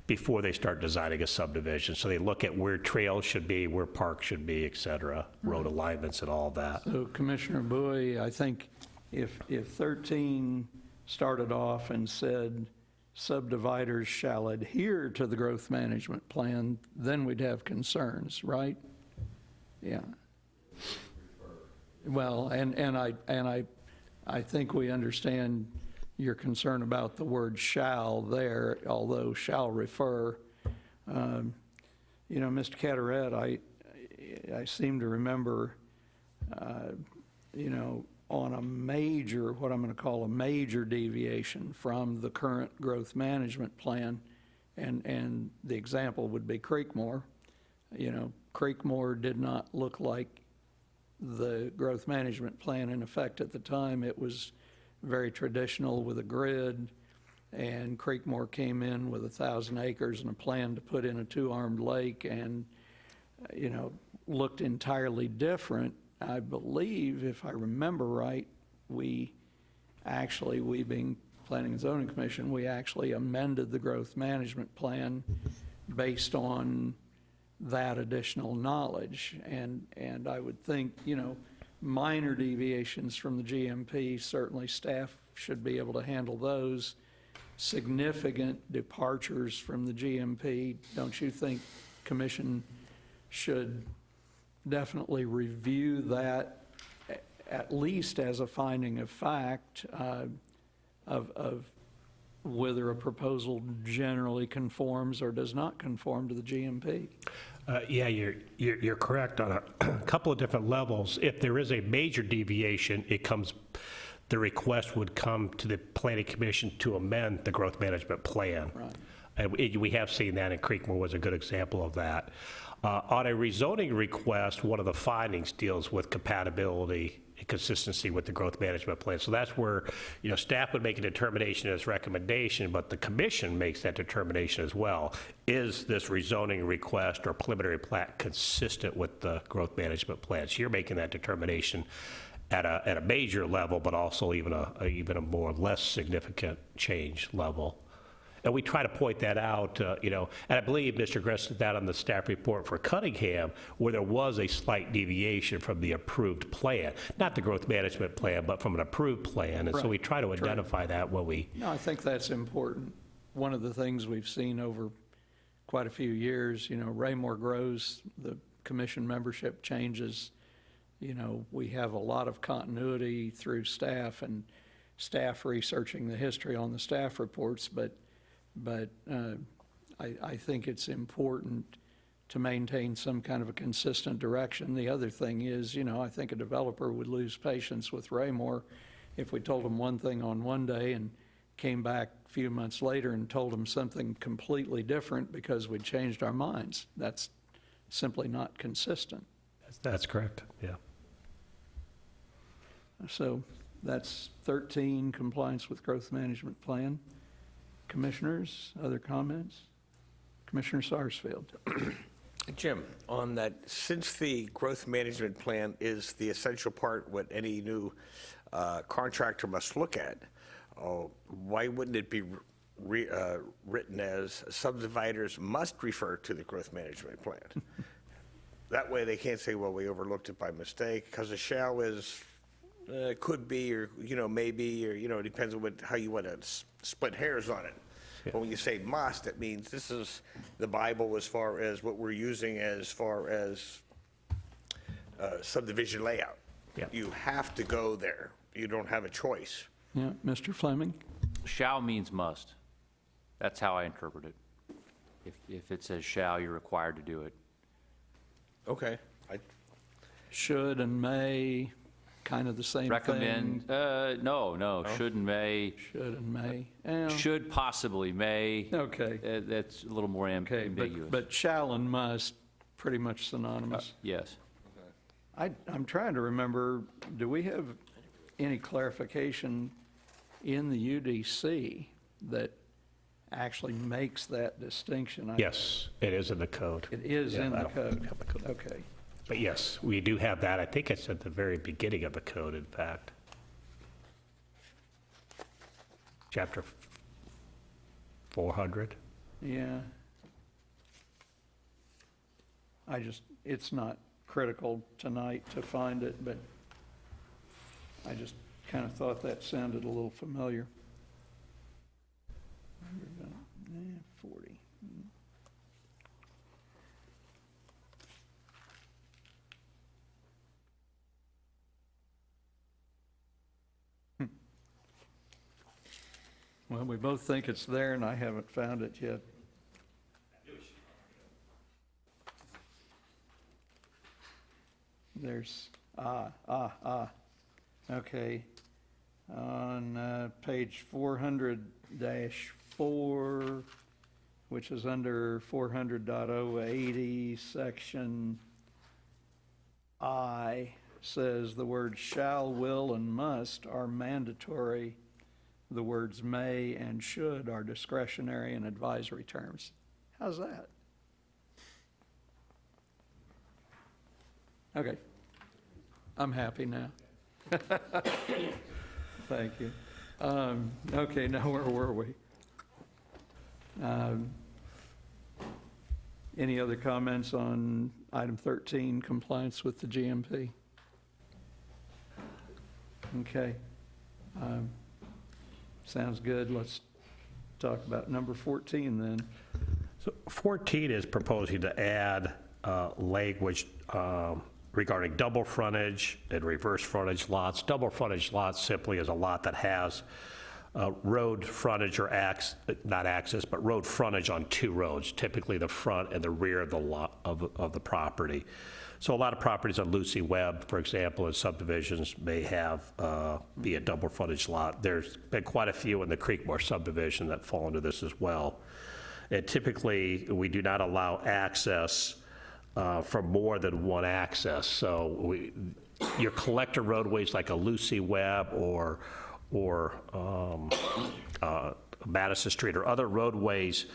before they start designing a subdivision. So they look at where trails should be, where parks should be, et cetera, road alignments and all that. So Commissioner Bowie, I think if 13 started off and said subdividers shall adhere to the growth management plan, then we'd have concerns, right? Yeah. Well, and I think we understand your concern about the word shall there, although shall refer. Mr. Cataract, I seem to remember, on a major, what I'm going to call a major deviation from the current growth management plan, and the example would be Creekmore. Creekmore did not look like the growth management plan in effect at the time. It was very traditional with a grid, and Creekmore came in with 1,000 acres and a plan to put in a 2-armed lake, and looked entirely different. I believe, if I remember right, we being Planning and Zoning Commission, we actually amended the growth management plan based on that additional knowledge. And I would think, minor deviations from the GMP, certainly staff should be able to handle those. Significant departures from the GMP, don't you think commission should definitely review that, at least as a finding of fact, of whether a proposal generally conforms or does not conform to the GMP? Yeah, you're correct on a couple of different levels. If there is a major deviation, the request would come to the Planning Commission to amend the growth management plan. Right. And we have seen that, and Creekmore was a good example of that. On a rezoning request, one of the findings deals with compatibility and consistency with the growth management plan. So that's where, staff would make a determination as recommendation, but the commission makes that determination as well. Is this rezoning request or preliminary plat consistent with the growth management plan? So you're making that determination at a major level, but also even a more or less significant change level. And we try to point that out, and I believe Mr. Gress did that on the staff report for Cunningham, where there was a slight deviation from the approved plan, not the growth management plan, but from an approved plan. And so we try to identify that when we. No, I think that's important. One of the things we've seen over quite a few years, Raymore grows, the commission membership changes. We have a lot of continuity through staff and staff researching the history on the staff reports, but I think it's important to maintain some kind of a consistent direction. The other thing is, I think a developer would lose patience with Raymore if we told them one thing on one day and came back a few months later and told them something completely different because we'd changed our minds. That's simply not consistent. That's correct, yeah. So that's 13, compliance with growth management plan. Commissioners, other comments? Commissioner Sarsfield. Jim, on that, since the growth management plan is the essential part what any new contractor must look at, why wouldn't it be written as subdividers must refer to the growth management plan? That way they can't say, well, we overlooked it by mistake, because a shall is, could be, or, maybe, or, it depends on how you want to split hairs on it. But when you say must, it means this is the Bible as far as what we're using as far as subdivision layout. Yeah. You have to go there. You don't have a choice. Yeah, Mr. Fleming? Shall means must. That's how I interpret it. If it says shall, you're required to do it. Okay. Should and may, kind of the same Recommend, thing. no, should and may. Should and may. Yeah. Should possibly, may. Okay. That's a little more Okay, ambiguous. but shall and must, pretty much synonymous. Yes. I'm trying to remember, do we have any clarification in the UDC that actually makes that distinction? Yes, it is in the code. It is Yeah, in I the don't code? have the code. Okay. But yes, we do have that. I think it's at the very beginning of the code, in fact. Chapter 400. Yeah. It's not critical tonight to find it, but I just kind of thought that sounded a little familiar. 40. Well, we both think it's there, and I haven't found it yet. There's, okay. On page 400-4, which is under 400.080, section I, says the words shall, will, and must are mandatory. The words may and should are discretionary and advisory terms. How's that? Okay. I'm happy now. Thank you. Okay, now where were we? Any other comments on item 13, compliance with the GMP? Okay. Sounds good. Let's talk about number 14 then. So 14 is proposing to add language regarding double frontage and reverse frontage lots. Double frontage lots simply is a lot that has road frontage or not access, but road frontage on two roads, typically the front and the rear of the lot of the property. So a lot of properties on Lucy Webb, for example, in subdivisions may have be a double frontage lot. There's been quite a few in the Creekmore subdivision that fall into this as well. And typically, we do not allow access for more than one access. So your collector roadways like a Lucy Webb or Madison Street or other roadways,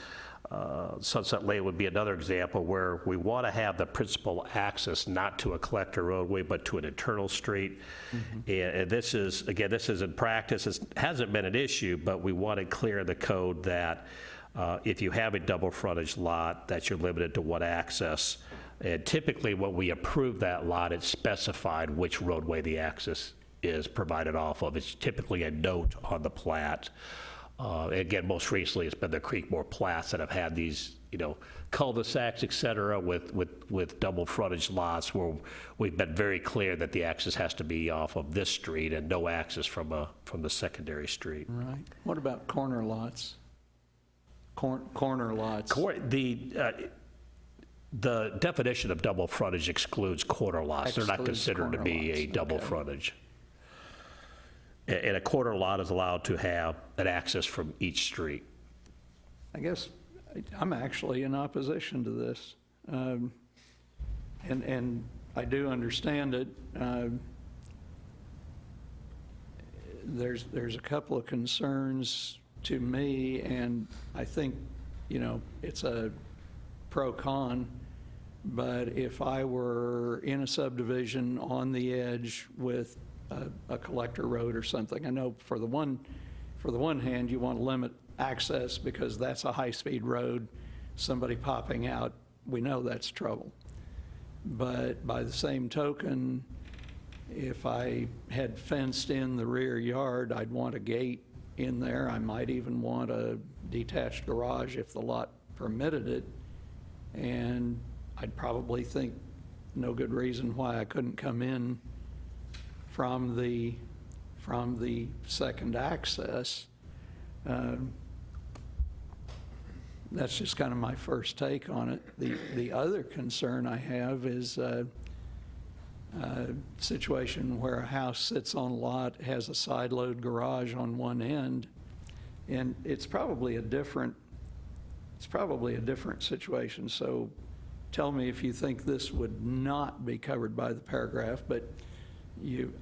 Sunset Lane would be another example where we want to have the principal access not to a collector roadway, but to an internal street. And this is, again, this is in practice, it hasn't been an issue, but we want to clear the code that if you have a double frontage lot, that you're limited to one access. And typically, when we approve that lot, it's specified which roadway the access is provided off of. It's typically a note on the plat. Again, most recently, it's been the Creekmore plats that have had these, cul-de-sacs, et cetera, with double frontage lots where we've been very clear that the access has to be off of this street and no access from the secondary street. Right. What about corner lots? Corner lots? The definition of double frontage excludes corner lots. They're not Excludes considered to corner be a lots, double okay. frontage. And a corner lot is allowed to have an access from each street. I guess I'm actually in opposition to this. And I do understand it. There's a couple of concerns to me, and I think, it's a pro-con, but if I were in a subdivision on the edge with a collector road or something, I know for the one hand, you want to limit access because that's a high-speed road, somebody popping out, we know that's trouble. But by the same token, if I had fenced in the rear yard, I'd want a gate in there. I might even want a detached garage if the lot permitted it. And I'd probably think no good reason why I couldn't come in from the second access. That's just kind of my first take on it. The other concern I have is a situation where a house sits on a lot, has a side load garage on one end, and it's probably a different situation. So tell me if you think this would not be covered by the paragraph, but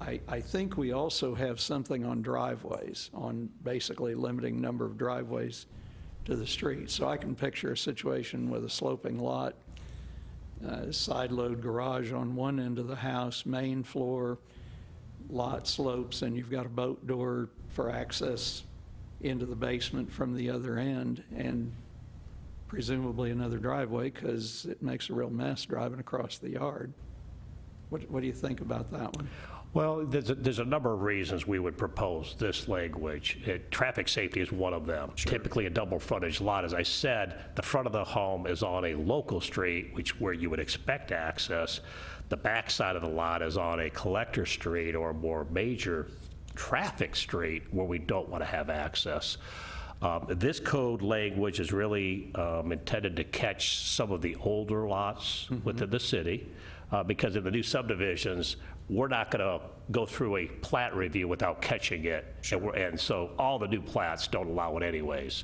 I think we also have something on driveways, on basically limiting number of driveways to the street. So I can picture a situation with a sloping lot, side load garage on one end of the house, main floor, lot slopes, and you've got a boat door for access into the basement from the other end, and presumably another driveway because it makes a real mess driving across the yard. What do you think about that one? Well, there's a number of reasons we would propose this language. Traffic safety is one of them. Typically, a double frontage lot, as I said, the front of the home is on a local street, where you would expect access. The back side of the lot is on a collector street or a more major traffic street where we don't want to have access. This code language is really intended to catch some of the older lots within the city, because in the new subdivisions, we're not going to go through a plat review without catching it. And so all the new plats don't allow it anyways,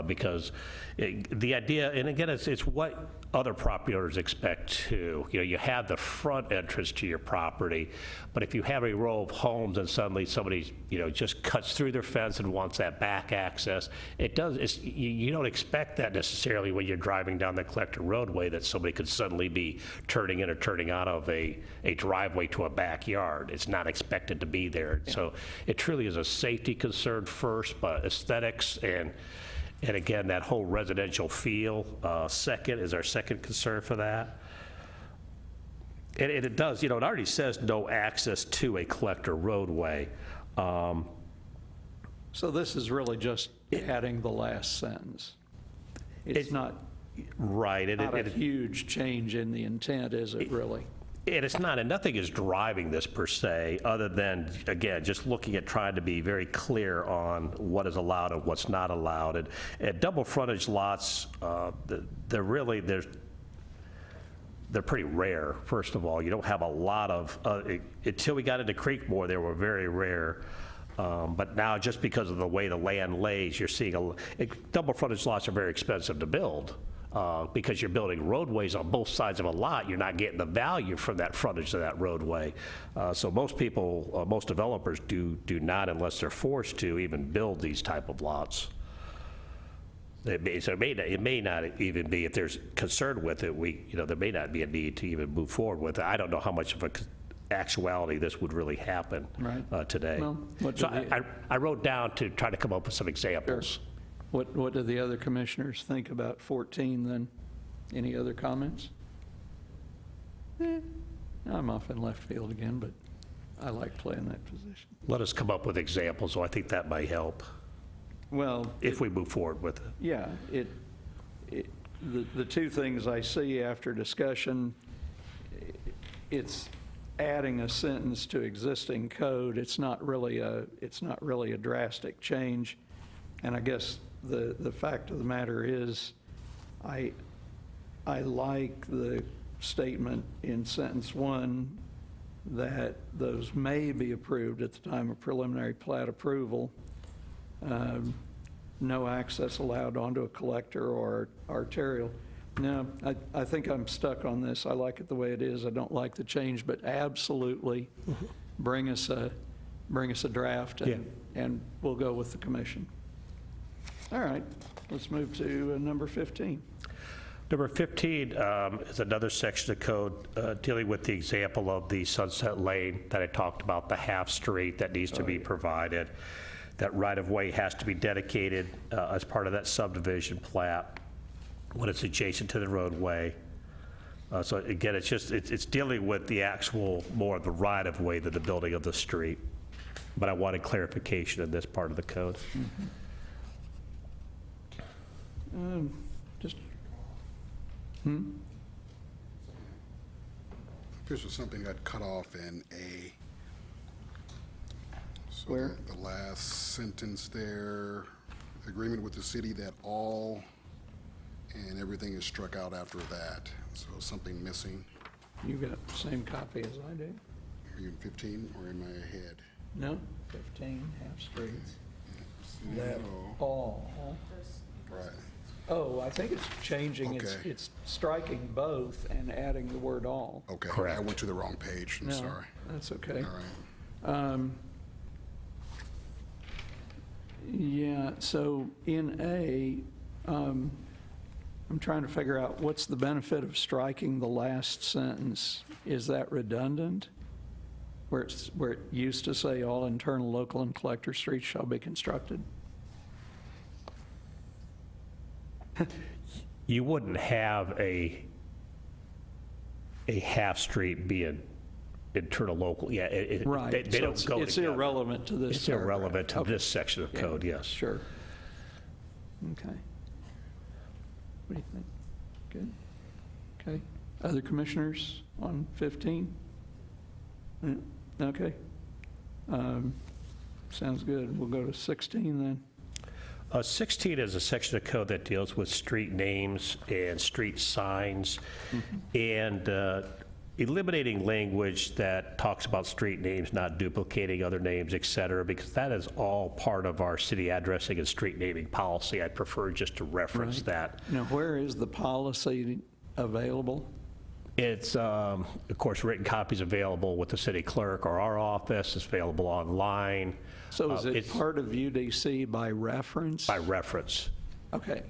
because the idea, and again, it's what other property owners expect too. You have the front entrance to your property, but if you have a row of homes and suddenly somebody, just cuts through their fence and wants that back access, you don't expect that necessarily when you're driving down the collector roadway, that somebody could suddenly be turning in or turning out of a driveway to a backyard. It's it's not expected to be there. So it truly is a safety concern first, but aesthetics and again, that whole residential feel, second, is our second concern for that. And it does, it already says no access to a collector roadway. So this is really just adding the last sentence. It's not Right. not a huge change in the intent, is it really? And it's not, and nothing is driving this per se, other than, again, just looking at trying to be very clear on what is allowed and what's not allowed. And double frontage lots, they're pretty rare, first of all. You don't have a lot of, until we got into Creekmore, they were very rare. But now, just because of the way the land lays, you're seeing double frontage lots are very expensive to build. Because you're building roadways on both sides of a lot, you're not getting the value from that frontage of that roadway. So most people, most developers do not, unless they're forced to, even build these type of lots. It may not even be, if there's concern with it, there may not be a need to even move forward with it. I don't know how much of a actuality this would really happen today. Well, so I wrote down to try to come up with some examples. Sure. What do the other commissioners think about 14 then? Any other comments? I'm off in left field again, but I like playing that position. Let us come up with examples, so I think that might help. Well, if we move forward with it. Yeah, the two things I see after discussion, it's adding a sentence to existing code. It's not really a drastic change. And I guess the fact of the matter is, I like the statement in sentence 1 that those may be approved at the time of preliminary plat approval. No access allowed onto a collector or arterial. No, I think I'm stuck on this. I like it the way it is. I don't like the change, but absolutely bring us a draft and we'll go with the commission. All right, let's move to number 15. Number 15 is another section of code dealing with the example of the Sunset Lane that I talked about, the half street that needs to be provided. That right-of-way has to be dedicated as part of that subdivision plat when it's adjacent to the roadway. So again, it's dealing with the actual, more of the right-of-way than the building of the street. But I wanted clarification in this part of the code. This was something that cut off in A. So Where? The last sentence there, agreement with the city that all, and everything is struck out after that. So something missing. You got the same copy as I do? Are you in 15 or am I ahead? No, 15, half streets. No. That all. Right. Oh, I think it's changing, Okay. it's striking both and adding the word all. Okay. Correct. I went to the wrong page. I'm No, sorry. that's okay. All right. Yeah, so in A, I'm trying to figure out what's the benefit of striking the last sentence? Is that redundant? Where it used to say all internal, local, and collector streets shall be constructed? You wouldn't have a half street being internal local, yeah. Right. They So don't go it's together. irrelevant to this It's paragraph. irrelevant to Okay. this section of Yeah, code, yes. Sure. Okay. What do you think? Good? Okay. Other commissioners on 15? Yeah, okay. Sounds good. We'll go to 16 then. 16 is a section of code that deals with street names and street signs, and eliminating language that talks about street names, not duplicating other names, et cetera, because that is all part of our city addressing and street naming policy. I'd prefer just to reference Right. that. Now, where is the policy available? It's, of course, written copies available with the city clerk or our office. It's available online. So is it It's part of UDC by reference? by reference. Okay.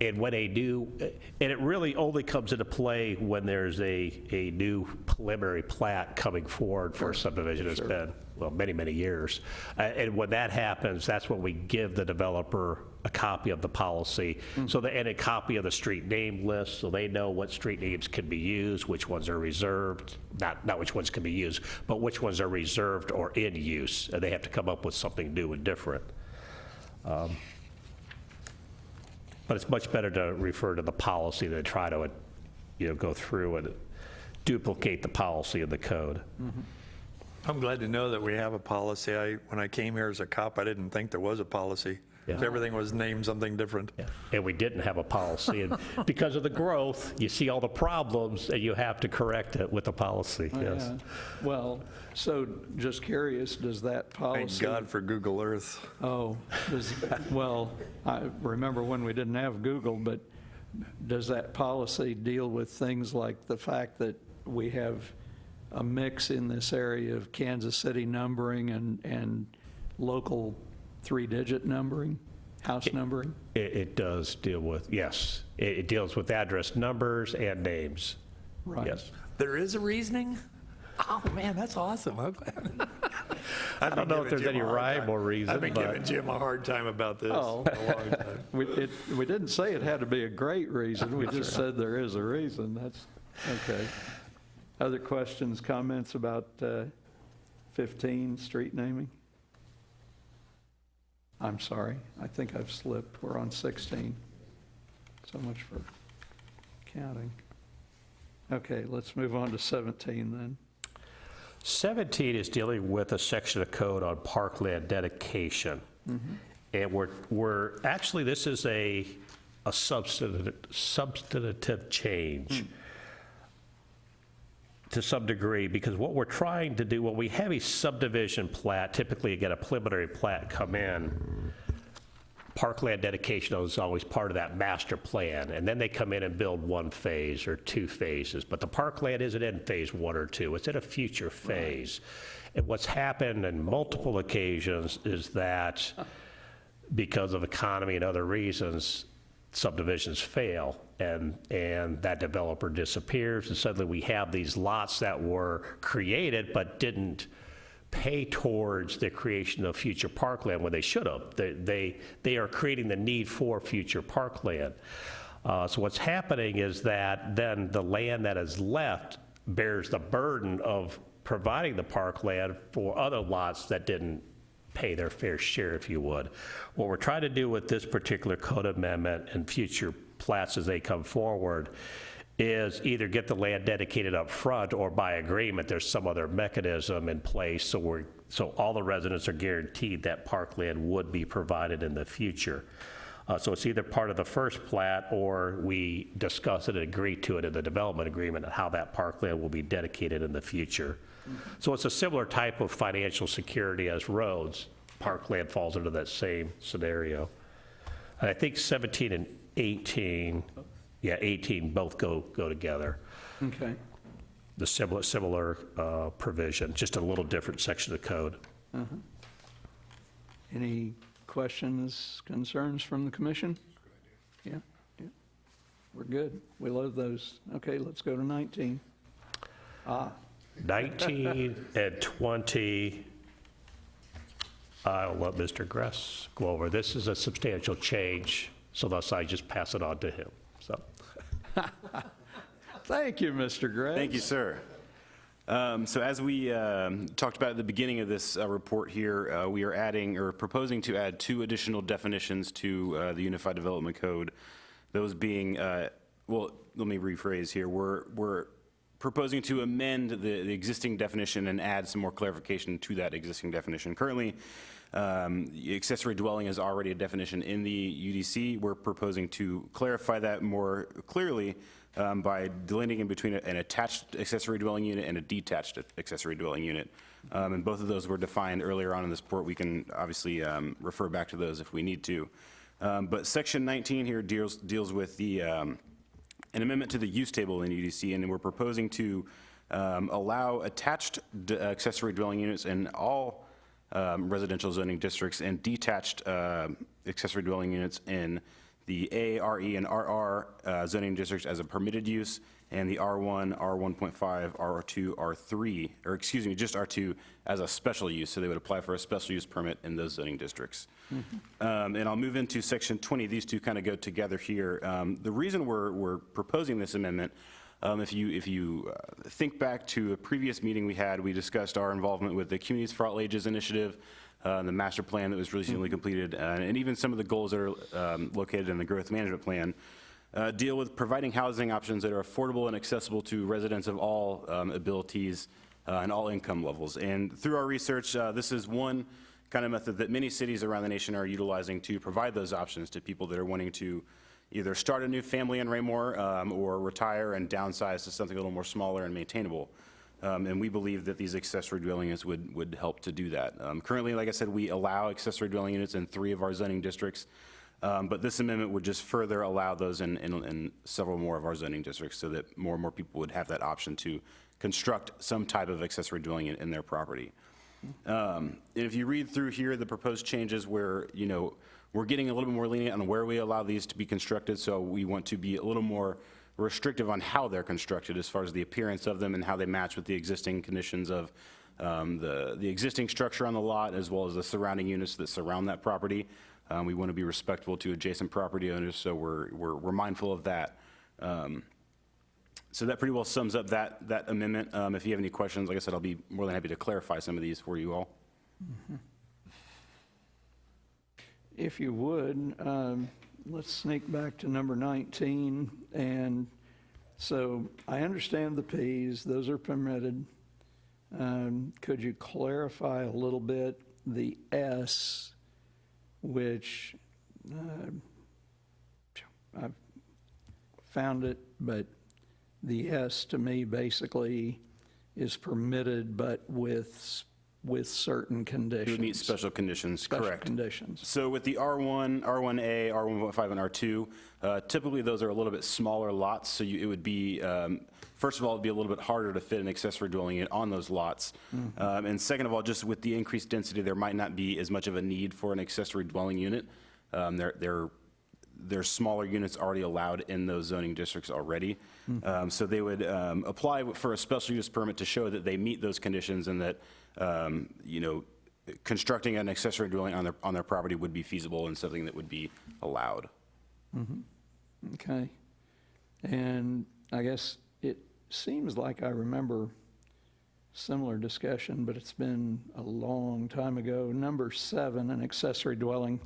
And when they do, and it really only comes into play when there's a new preliminary plat coming forward for a subdivision. It's been, well, many, many years. And when that happens, that's when we give the developer a copy of the policy, and a copy of the street name list, so they know what street names can be used, which ones are reserved, not which ones can be used, but which ones are reserved or in use, and they have to come up with something new and different. But it's much better to refer to the policy than try to, go through and duplicate the policy of the code. I'm glad to know that we have a policy. When I came here as a cop, I didn't think there was a policy. Yeah. Everything was named something different. Yeah. And we didn't have a policy, and because of the growth, you see all the problems, and you have to correct it with a policy, yes. Yeah. Well, so just curious, does that Thank policy? God for Google Earth. Oh, well, I remember when we didn't have Google, but does that policy deal with things like the fact that we have a mix in this area of Kansas City numbering and local 3-digit numbering, house numbering? It does deal with, yes. It deals with address numbers and names. Right. Yes. There is a reasoning? Oh, man, that's awesome. I don't know if there's any rhyme or reason, I've been but- giving Jim a hard time about this Oh. for a long time. We didn't say it had to be a great reason, we just said there is a reason, that's, okay. Other questions, comments about 15, street naming? I'm sorry, I think I've slipped, we're on 16. So much for counting. Okay, let's move on to 17 then. 17 is dealing with a section of code on parkland dedication. And we're actually, this is a substantive change to some degree, because what we're trying to do, when we have a subdivision plat, typically you get a preliminary plat come in, parkland dedication is always part of that master plan, and then they come in and build one phase or two phases, but the parkland isn't in phase 1 or 2, it's in a future phase. And what's happened in multiple occasions is that because of economy and other reasons, subdivisions fail, and that developer disappears, and suddenly we have these lots that were created but didn't pay towards the creation of future parkland when they should have. They are creating the need for future parkland. So what's happening is that then the land that is left bears the burden of providing the parkland for other lots that didn't pay their fair share, if you would. What we're trying to do with this particular code amendment and future plats as they come forward is either get the land dedicated up front, or by agreement, there's some other mechanism in place so all the residents are guaranteed that parkland would be provided in the future. So it's either part of the first plat, or we discuss it and agree to it in the development agreement and how that parkland will be dedicated in the future. So it's a similar type of financial security as roads. Parkland falls into that same scenario. And I think 17 and 18, 18 both go together. Okay. The similar provision, just a little different section of code. Any questions, concerns from the commission? Yeah, we're good. We love those. Okay, let's go to 19. 19 and 20, I'll let Mr. Gress go over. This is a substantial change, so thus I just pass it on to him, so. Thank you, Mr. Gray. Thank you, sir. So as we talked about at the beginning of this report here, we are adding or proposing to add 2 additional definitions to the Unified Development Code. Those being, well, let me rephrase here. We're proposing to amend the existing definition and add some more clarification to that existing definition. Currently, accessory dwelling is already a definition in the UDC. We're proposing to clarify that more clearly by delineating between an attached accessory dwelling unit and a detached accessory dwelling unit. And both of those were defined earlier on in this report. We can obviously refer back to those if we need to. But section 19 here deals with the an amendment to the use table in UDC, and we're proposing to allow attached accessory dwelling units in all residential zoning districts and detached accessory dwelling units in the A, RE, and RR zoning districts as a permitted use, and the R1, R1.5, R2, R3, or excuse me, just R2 as a special use. So they would apply for a special use permit in those zoning districts. And I'll move into section 20. These two kind of go together here. The reason we're proposing this amendment, if you think back to a previous meeting we had, we discussed our involvement with the Communities for All Ages initiative, the master plan that was recently completed, and even some of the goals that are located in the growth management plan deal with providing housing options that are affordable and accessible to residents of all abilities and all income levels. And through our research, this is one kind of method that many cities around the nation are utilizing to provide those options to people that are wanting to either start a new family in Raymore or retire and downsize to something a little more smaller and maintainable. And we believe that these accessory dwelling units would help to do that. Currently, like I said, we allow accessory dwelling units in 3 of our zoning districts, but this amendment would just further allow those in several more of our zoning districts so that more and more people would have that option to construct some type of accessory dwelling unit in their property. And if you read through here, the proposed changes where, we're getting a little bit more lenient on where we allow these to be constructed, so we want to be a little more restrictive on how they're constructed as far as the appearance of them and how they match with the existing conditions of the existing structure on the lot, as well as the surrounding units that surround that property. We want to be respectful to adjacent property owners, so we're mindful of that. So that pretty well sums up that amendment. If you have any questions, like I said, I'll be more than happy to clarify some of these for you all. If you would, let's sneak back to number 19. And so I understand the Ps, those are permitted. Could you clarify a little bit the S, which I've found it, but the S to me basically is permitted, but with certain conditions. It would meet special conditions, correct. Special conditions. So with the R1, R1A, R1.5, and R2, typically those are a little bit smaller lots, so it would be, first of all, it'd be a little bit harder to fit an accessory dwelling unit on those lots. And second of all, just with the increased density, there might not be as much of a need for an accessory dwelling unit. There's smaller units already allowed in those zoning districts already. So they would apply for a special use permit to show that they meet those conditions and that, constructing an accessory dwelling on their property would be feasible and something that would be allowed. Okay. And I guess it seems like I remember similar discussion, but it's been a long time ago. Number 7, an accessory dwelling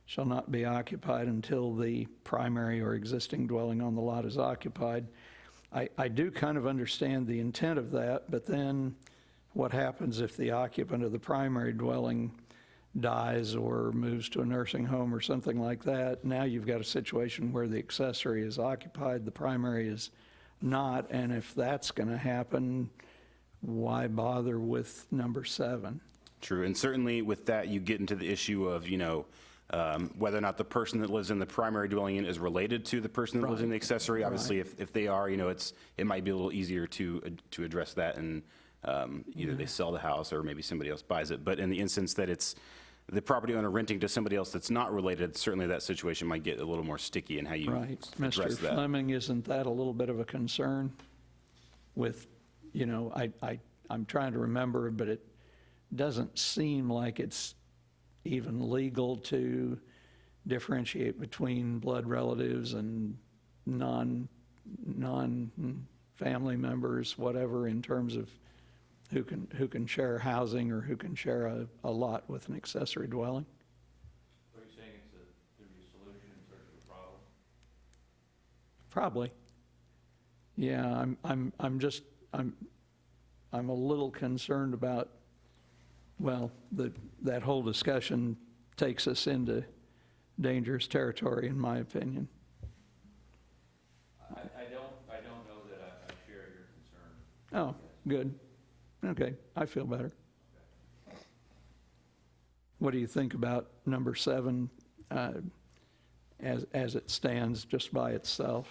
shall not be occupied until the primary or existing dwelling on the lot is occupied. I do kind of understand the intent of that, but then what happens if the occupant of the primary dwelling dies or moves to a nursing home or something like that? Now you've got a situation where the accessory is occupied, the primary is not, and if that's going to happen, why bother with number 7? True, and certainly with that, you get into the issue of, whether or not the person that lives in the primary dwelling unit is related to the person that lives in the accessory. Obviously, if they are, it might be a little easier to address that, and either they sell the house or maybe somebody else buys it. But in the instance that it's the property owner renting to somebody else that's not related, certainly that situation might get a little more sticky in how you address Mr. that. Fleming, isn't that a little bit of a concern with, I'm trying to remember, but it doesn't seem like it's even legal to differentiate between blood relatives and non-family members, whatever, in terms of who can share housing or who can share a lot with an accessory dwelling. Are you saying there'd be a solution in search of a problem? Probably. Yeah, I'm a little concerned about, well, that whole discussion takes us into dangerous territory, in my opinion. I don't know that I share your concern. Oh, good. Okay, I feel better. What do you think about number 7 as it stands just by itself?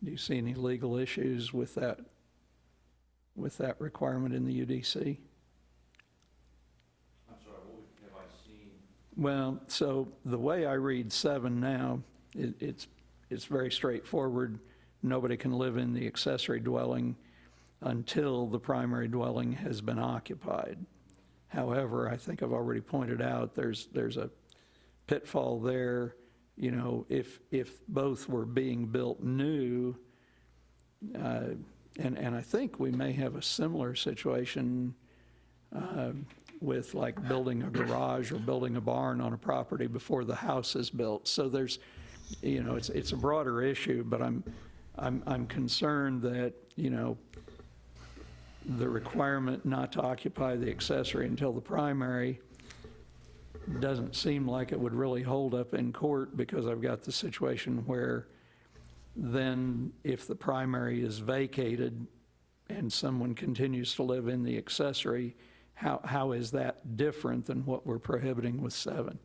Do you see any legal issues with that requirement in the UDC? I'm sorry, what have I seen? Well, so the way I read 7 now, it's very straightforward. Nobody can live in the accessory dwelling until the primary dwelling has been occupied. However, I think I've already pointed out, there's a pitfall there. You know, if both were being built new, and I think we may have a similar situation with like building a garage or building a barn on a property before the house is built. So there's, you know, it's a broader issue, but I'm concerned that, you know, the requirement not to occupy the accessory until the primary doesn't seem like it would really hold up in court, because I've got the situation where then if the primary is vacated and someone continues to live in the accessory, how is that different than what we're prohibiting with 7?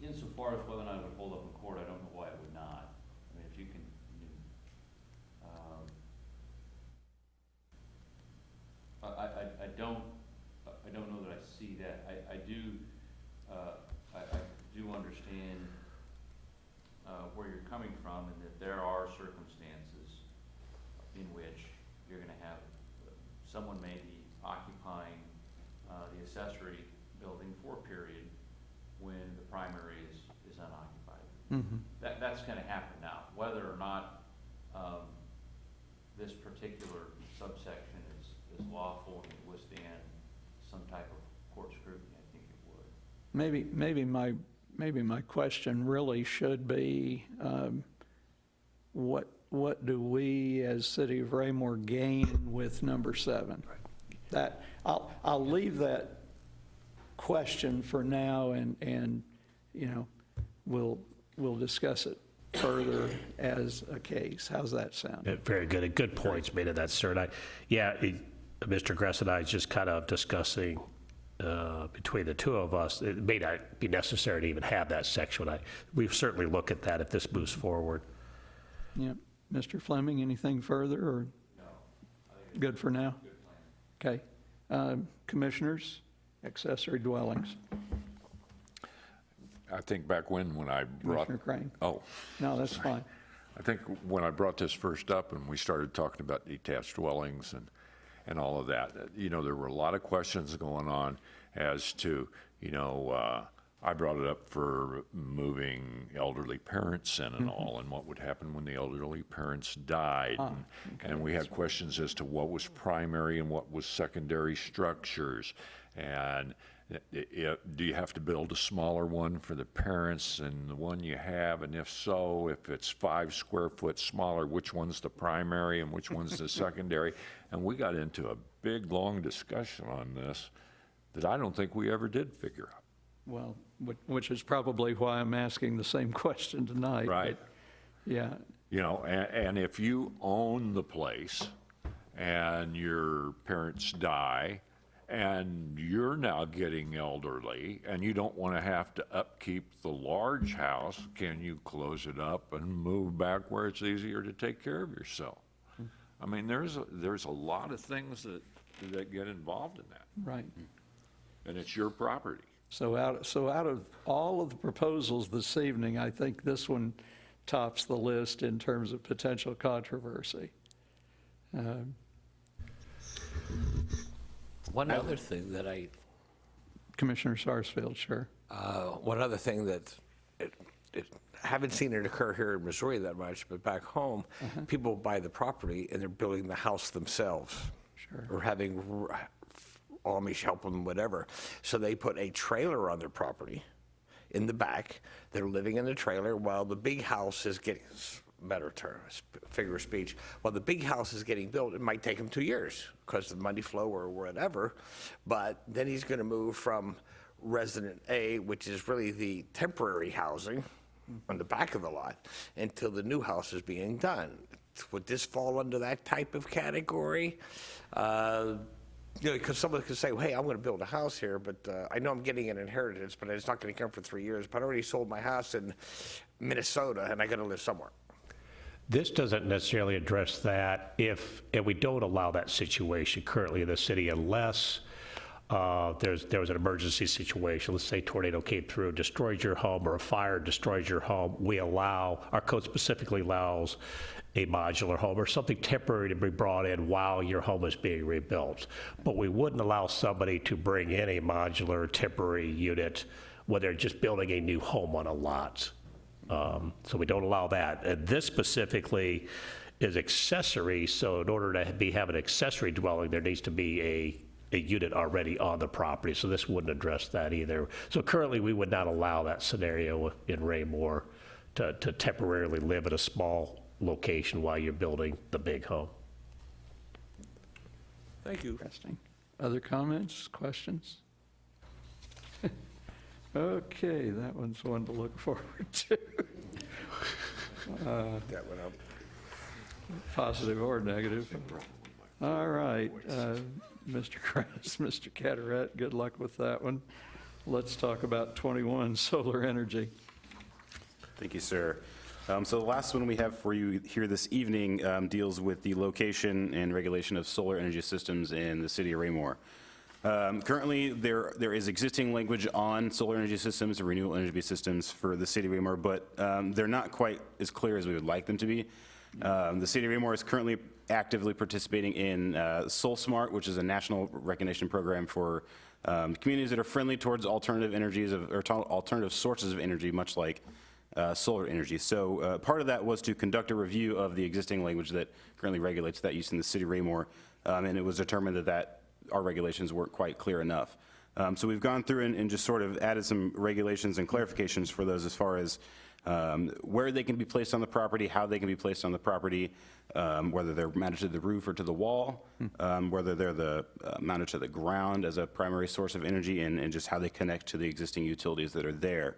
Insofar as whether or not it would hold up in court, I don't know why it would not. I mean, if you can, I don't know that I see that. I do understand where you're coming from, and that there are circumstances in which you're going to have someone may be occupying the accessory building for a period when the primary is unoccupied. Mm-hmm. That's going to happen now. Whether or not this particular subsection is lawful and would withstand some type of court scrutiny, I think it would. Maybe my question really should be, what do we as City of Raymore gain with number 7? That I'll leave that question for now, and you know, we'll discuss it further as a case. How's that sound? Very good. A good points made of that, sir. And Mr. Gress and I just kind of discussing between the two of us, it may not be necessary to even have that section. We certainly look at that if this moves forward. Yeah. Mr. Fleming, anything further, or? No. Good for now? Good plan. Okay. Commissioners, accessory dwellings. I think back when I brought... Commissioner Crane. Oh. No, that's fine. I think when I brought this first up and we started talking about detached dwellings and all of that, you know, there were a lot of questions going on as to, you know, I brought it up for moving elderly parents in and all, and what would happen when the elderly parents died. And we had questions as to what was primary and what was secondary structures. And do you have to build a smaller one for the parents than the one you have? And if so, if it's 5 square foot smaller, which one's the primary and which one's the secondary? And we got into a big, long discussion on this that I don't think we ever did figure out. Well, which is probably why I'm asking the same question tonight. Right. But, yeah. You know, and if you own the place and your parents die and you're now getting elderly and you don't want to have to upkeep the large house, can you close it up and move back where it's easier to take care of yourself? I mean, there's a lot of things that get involved in that. Right. And it's your property. So out of all of the proposals this evening, I think this one tops the list in terms of potential controversy. One other thing that Commissioner Sarsfield, sure. one other thing that haven't seen it occur here in Missouri that much, but back home, people buy the property and they're building the house themselves. Sure. Or having Amish help them, whatever. So they put a trailer on their property in the back. They're living in the trailer while the big house is getting, better term, figure of speech, while the big house is getting built. It might take him 2 years because of money flow or whatever. But then he's going to move from resident A, which is really the temporary housing on the back of the lot, until the new house is being done. Would this fall under that type of category? You know, because someone could say, well, hey, I'm going to build a house here, but I know I'm getting an inheritance, but it's not going to come for 3 years. But I already sold my house in Minnesota, and I got to live somewhere. This doesn't necessarily address that and we don't allow that situation currently in the city unless there was an emergency situation, let's say tornado came through, destroyed your home, or a fire destroys your home, our code specifically allows a modular home or something temporary to be brought in while your home is being rebuilt. But we wouldn't allow somebody to bring in a modular temporary unit when they're just building a new home on a lot. So we don't allow that. And this specifically is accessory, so in order to have an accessory dwelling, there needs to be a unit already on the property, so this wouldn't address that either. So currently, we would not allow that scenario in Raymore to temporarily live at a small location while you're building the big home. Thank you. Interesting. Other comments, questions? Okay, that one's one to look forward to. That went up. Positive or negative. All right, Mr. Kress, Mr. Cataret, good luck with that one. Let's talk about 21, solar energy. Thank you, sir. So the last one we have for you here this evening deals with the location and regulation of solar energy systems in the city of Raymore. Currently, there is existing language on solar energy systems and renewable energy systems for the city of Raymore, but they're not quite as clear as we would like them to be. The city of Raymore is currently actively participating in SolSmart, which is a national recognition program for communities that are friendly towards alternative energies or alternative sources of energy, much like solar energy. So part of that was to conduct a review of the existing language that currently regulates that use in the city of Raymore, and it was determined that our regulations weren't quite clear enough. So we've gone through and just sort of added some regulations and clarifications for those as far as where they can be placed on the property, how they can be placed on the property, whether they're mounted to the roof or to the wall, whether they're mounted to the ground as a primary source of energy, and just how they connect to the existing utilities that are there.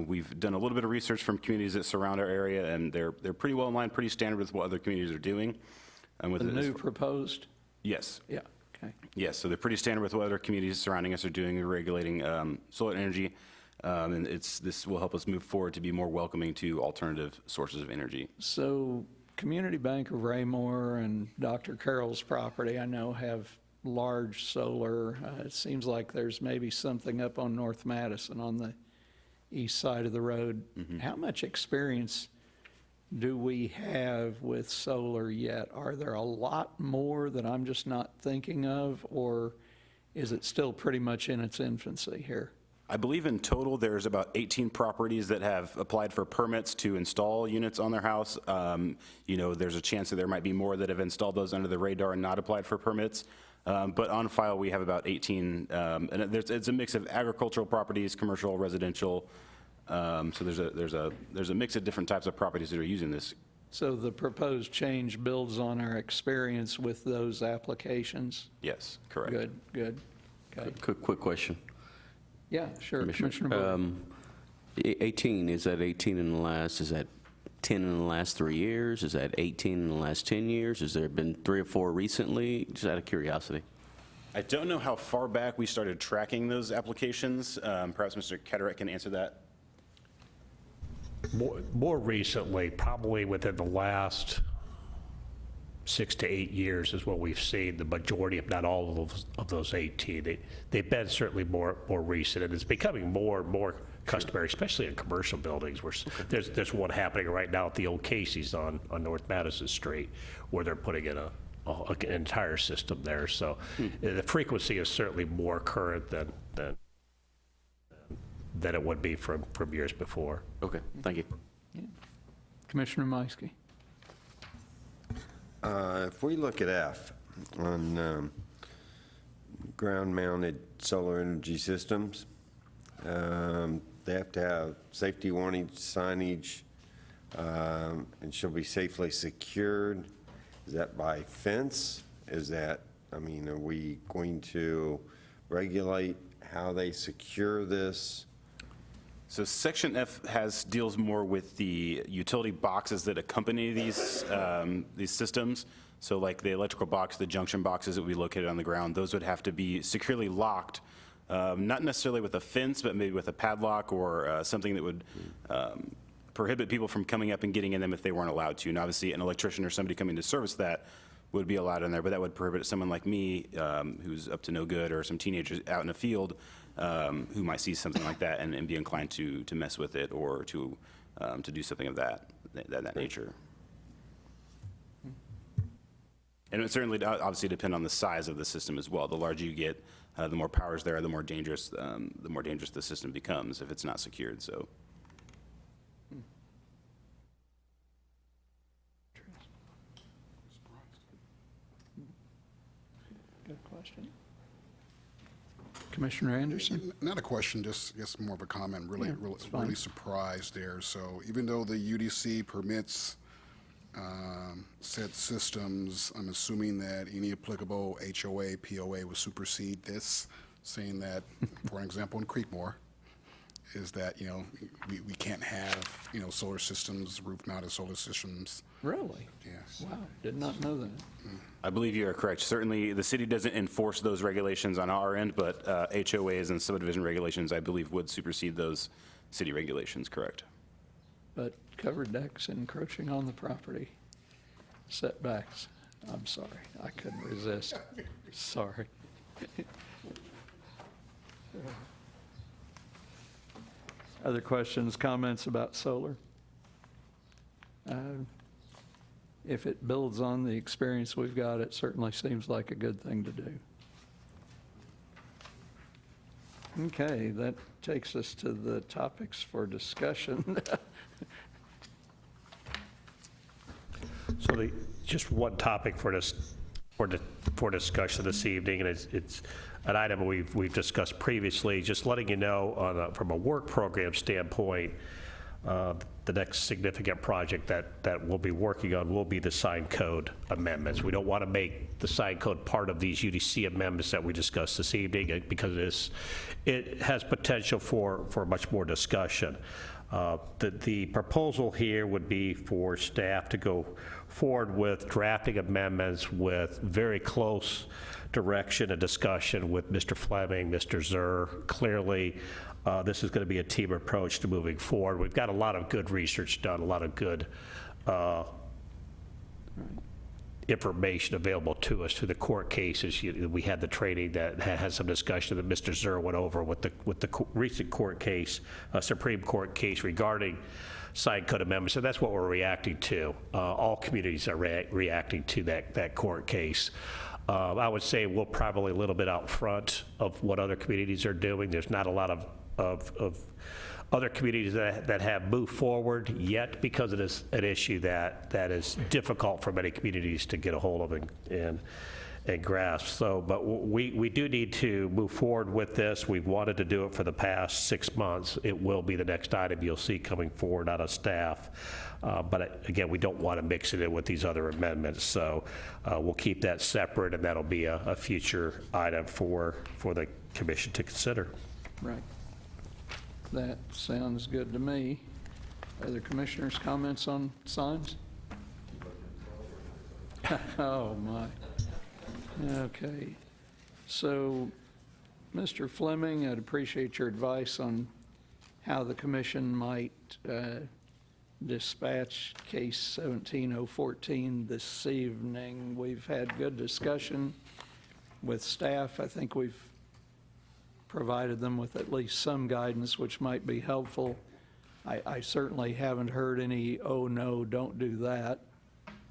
We've done a little bit of research from communities that surround our area, and they're pretty well in line, pretty standard with what other communities are doing. The new proposed? Yes. Yeah, okay. Yes, so they're pretty standard with what other communities surrounding us are doing in regulating solar energy. And this will help us move forward to be more welcoming to alternative sources of energy. So Community Bank of Raymore and Dr. Carroll's property, I know, have large solar. It seems like there's maybe something up on North Madison on the east side of the road. How much experience do we have with solar yet? Are there a lot more that I'm just not thinking of, or is it still pretty much in its infancy here? I believe in total there's about 18 properties that have applied for permits to install units on their house. You know, there's a chance that there might be more that have installed those under the radar and not applied for permits. But on file, we have about 18, and it's a mix of agricultural properties, commercial, residential. So there's a mix of different types of properties that are using this. So the proposed change builds on our experience with those applications? Yes, correct. Good, good. Okay. Quick question. Yeah, sure, Commissioner Boyd. 18, is that 18 in the last, is that 10 in the last 3 years? Is that 18 in the last 10 years? Has there been 3 or 4 recently? Just out of curiosity. I don't know how far back we started tracking those applications. Perhaps Mr. Cataret can answer that. More recently, probably within the last 6 to 8 years is what we've seen, the majority, if not all of those 18. They've been certainly more recent, and it's becoming more and more customary, especially in commercial buildings, where there's one happening right now at the old Casey's on North Madison Street, where they're putting in an entire system there. So the frequency is certainly more current than it would be from years before. Okay, thank you. Yeah. Commissioner Meiske. If we look at F on ground-mounted solar energy systems, they have to have safety warning signage and shall be safely secured. Is that by fence? Is that, I mean, are we going to regulate how they secure this? So Section F deals more with the utility boxes that accompany these systems. So like the electrical box, the junction boxes that we located on the ground, those would have to be securely locked, not necessarily with a fence, but maybe with a padlock or something that would prohibit people from coming up and getting in them if they weren't allowed to. And obviously an electrician or somebody coming to service that would be allowed in there, but that would prohibit someone like me, who's up to no good, or some teenagers out in the field, who might see something like that and be inclined to mess with it, or to do something of that nature. And it would certainly obviously depend on the size of the system as well. The larger you get, the more powers there are, the more dangerous the system becomes if it's not secured. So. Good question. Commissioner Anderson? Not a question, just, I guess more of a comment. Really, Yeah, really, it's fine. really surprised there. So even though the UDC permits said systems, I'm assuming that any applicable HOA, POA will supersede this, saying that, for an example, in Creekmore, is that, you know, we can't have, you know, solar systems, roof-mounted solar systems. Really? Yes. Wow, did not know that. I believe you are correct. Certainly, the city doesn't enforce those regulations on our end, but HOAs and subdivision regulations, I believe, would supersede those city regulations, correct? But covered decks encroaching on the property, setbacks, I'm sorry, I couldn't resist. Sorry. Other questions, comments about solar? If it builds on the experience we've got, it certainly seems like a good thing to do. Okay, that takes us to the topics for discussion. So just one topic for discussion this evening, and it's an item we've discussed previously. Just letting you know, from a work program standpoint, the next significant project that we'll be working on will be the sign code amendments. We don't want to make the sign code part of these UDC amendments that we discussed this evening, because it has potential for much more discussion. The proposal here would be for staff to go forward with drafting amendments with very close direction and discussion with Mr. Fleming, Mr. Zur. Clearly, this is going to be a team approach to moving forward. We've got a lot of good research done, a lot of good information available to us through the court cases. We had the training that had some discussion that Mr. Zur went over with the recent court case, Supreme Court case regarding sign code amendments. So that's what we're reacting to. All communities are reacting to that court case. I would say we're probably a little bit out front of what other communities are doing. There's not a lot of other communities that have moved forward yet, because it is an issue that is difficult for many communities to get a hold of and grasp. So, but we do need to move forward with this. We've wanted to do it for the past 6 months. It will be the next item you'll see coming forward out of staff. But again, we don't want to mix it in with these other amendments. So we'll keep that separate, and that'll be a future item for the commission to consider. Right. That sounds good to me. Other commissioners' comments on signs? Oh, my. Okay. So, Mr. Fleming, I'd appreciate your advice on how the commission might dispatch case 17014 this evening. We've had good discussion with staff. I think we've provided them with at least some guidance, which might be helpful. I certainly haven't heard any, oh no, don't do that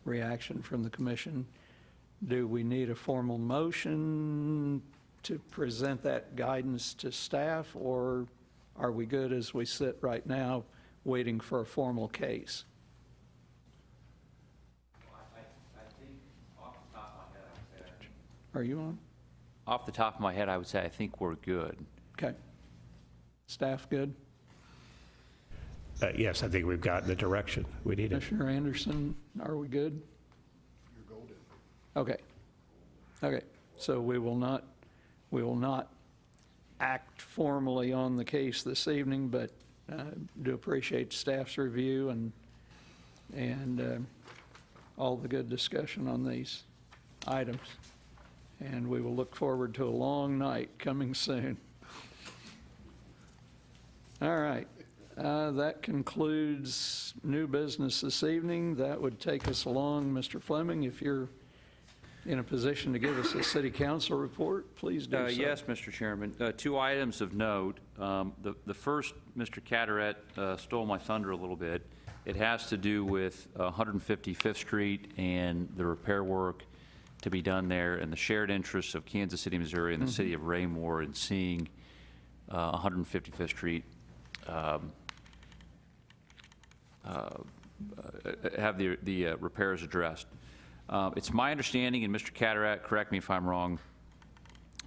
reaction from the commission. Do we need a formal motion to present that guidance to staff, or are we good as we sit right now waiting for a formal case? I think off the top of my head, I would say. Are you on? Off the top of my head, I would say I think we're good. Okay. Staff good? Yes, I think we've gotten the direction we needed. Commissioner Anderson, are we good? You're golden. Okay. Okay. So we will not act formally on the case this evening, but do appreciate staff's review and all the good discussion on these items. And we will look forward to a long night coming soon. All right. That concludes new business this evening. That would take us along, Mr. Fleming, if you're in a position to give us a city council report, please do so. Yes, Mr. Chairman. Two items of note. The first, Mr. Cataret stole my thunder a little bit. It has to do with 155th Street and the repair work to be done there, and the shared interests of Kansas City, Missouri, and the city of Raymore in seeing 155th Street have the repairs addressed. It's my understanding, and Mr. Cataret, correct me if I'm wrong,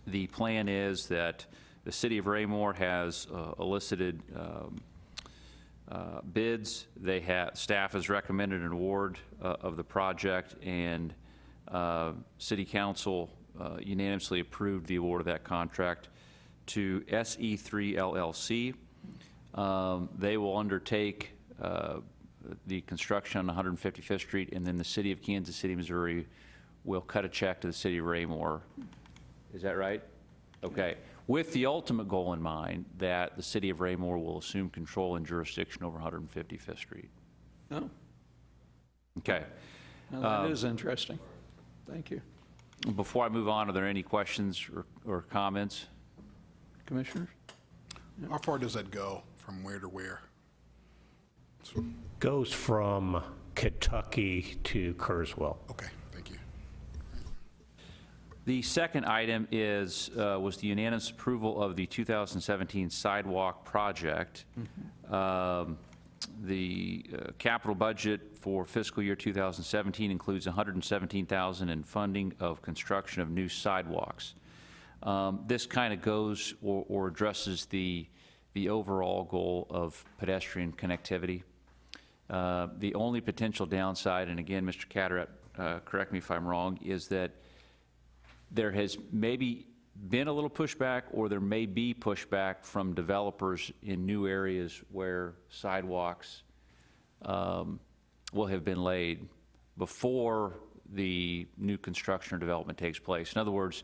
the plan is that the city of Raymore has elicited bids. Staff has recommended an award of the project, and city council unanimously approved the award of that contract to SE3 LLC. They will undertake the construction on 155th Street, and then the city of Kansas City, Missouri will cut a check to the city of Raymore. Is that right? Okay. With the ultimate goal in mind that the city of Raymore will assume control and jurisdiction over 155th Street. Oh, Okay. now that is interesting. Thank you. Before I move on, are there any questions or comments? Commissioners? How far does that go, from where to where? Goes from Kentucky to Kurzweil. Okay, thank you. The second item was the unanimous approval of the 2017 sidewalk project. The capital budget for fiscal year 2017 includes $117,000 in funding of construction of new sidewalks. This kind of goes or addresses the overall goal of pedestrian connectivity. The only potential downside, and again, Mr. Cataret, correct me if I'm wrong, is that there has maybe been a little pushback, or there may be pushback from developers in new areas where sidewalks will have been laid before the new construction or development takes place. In other words,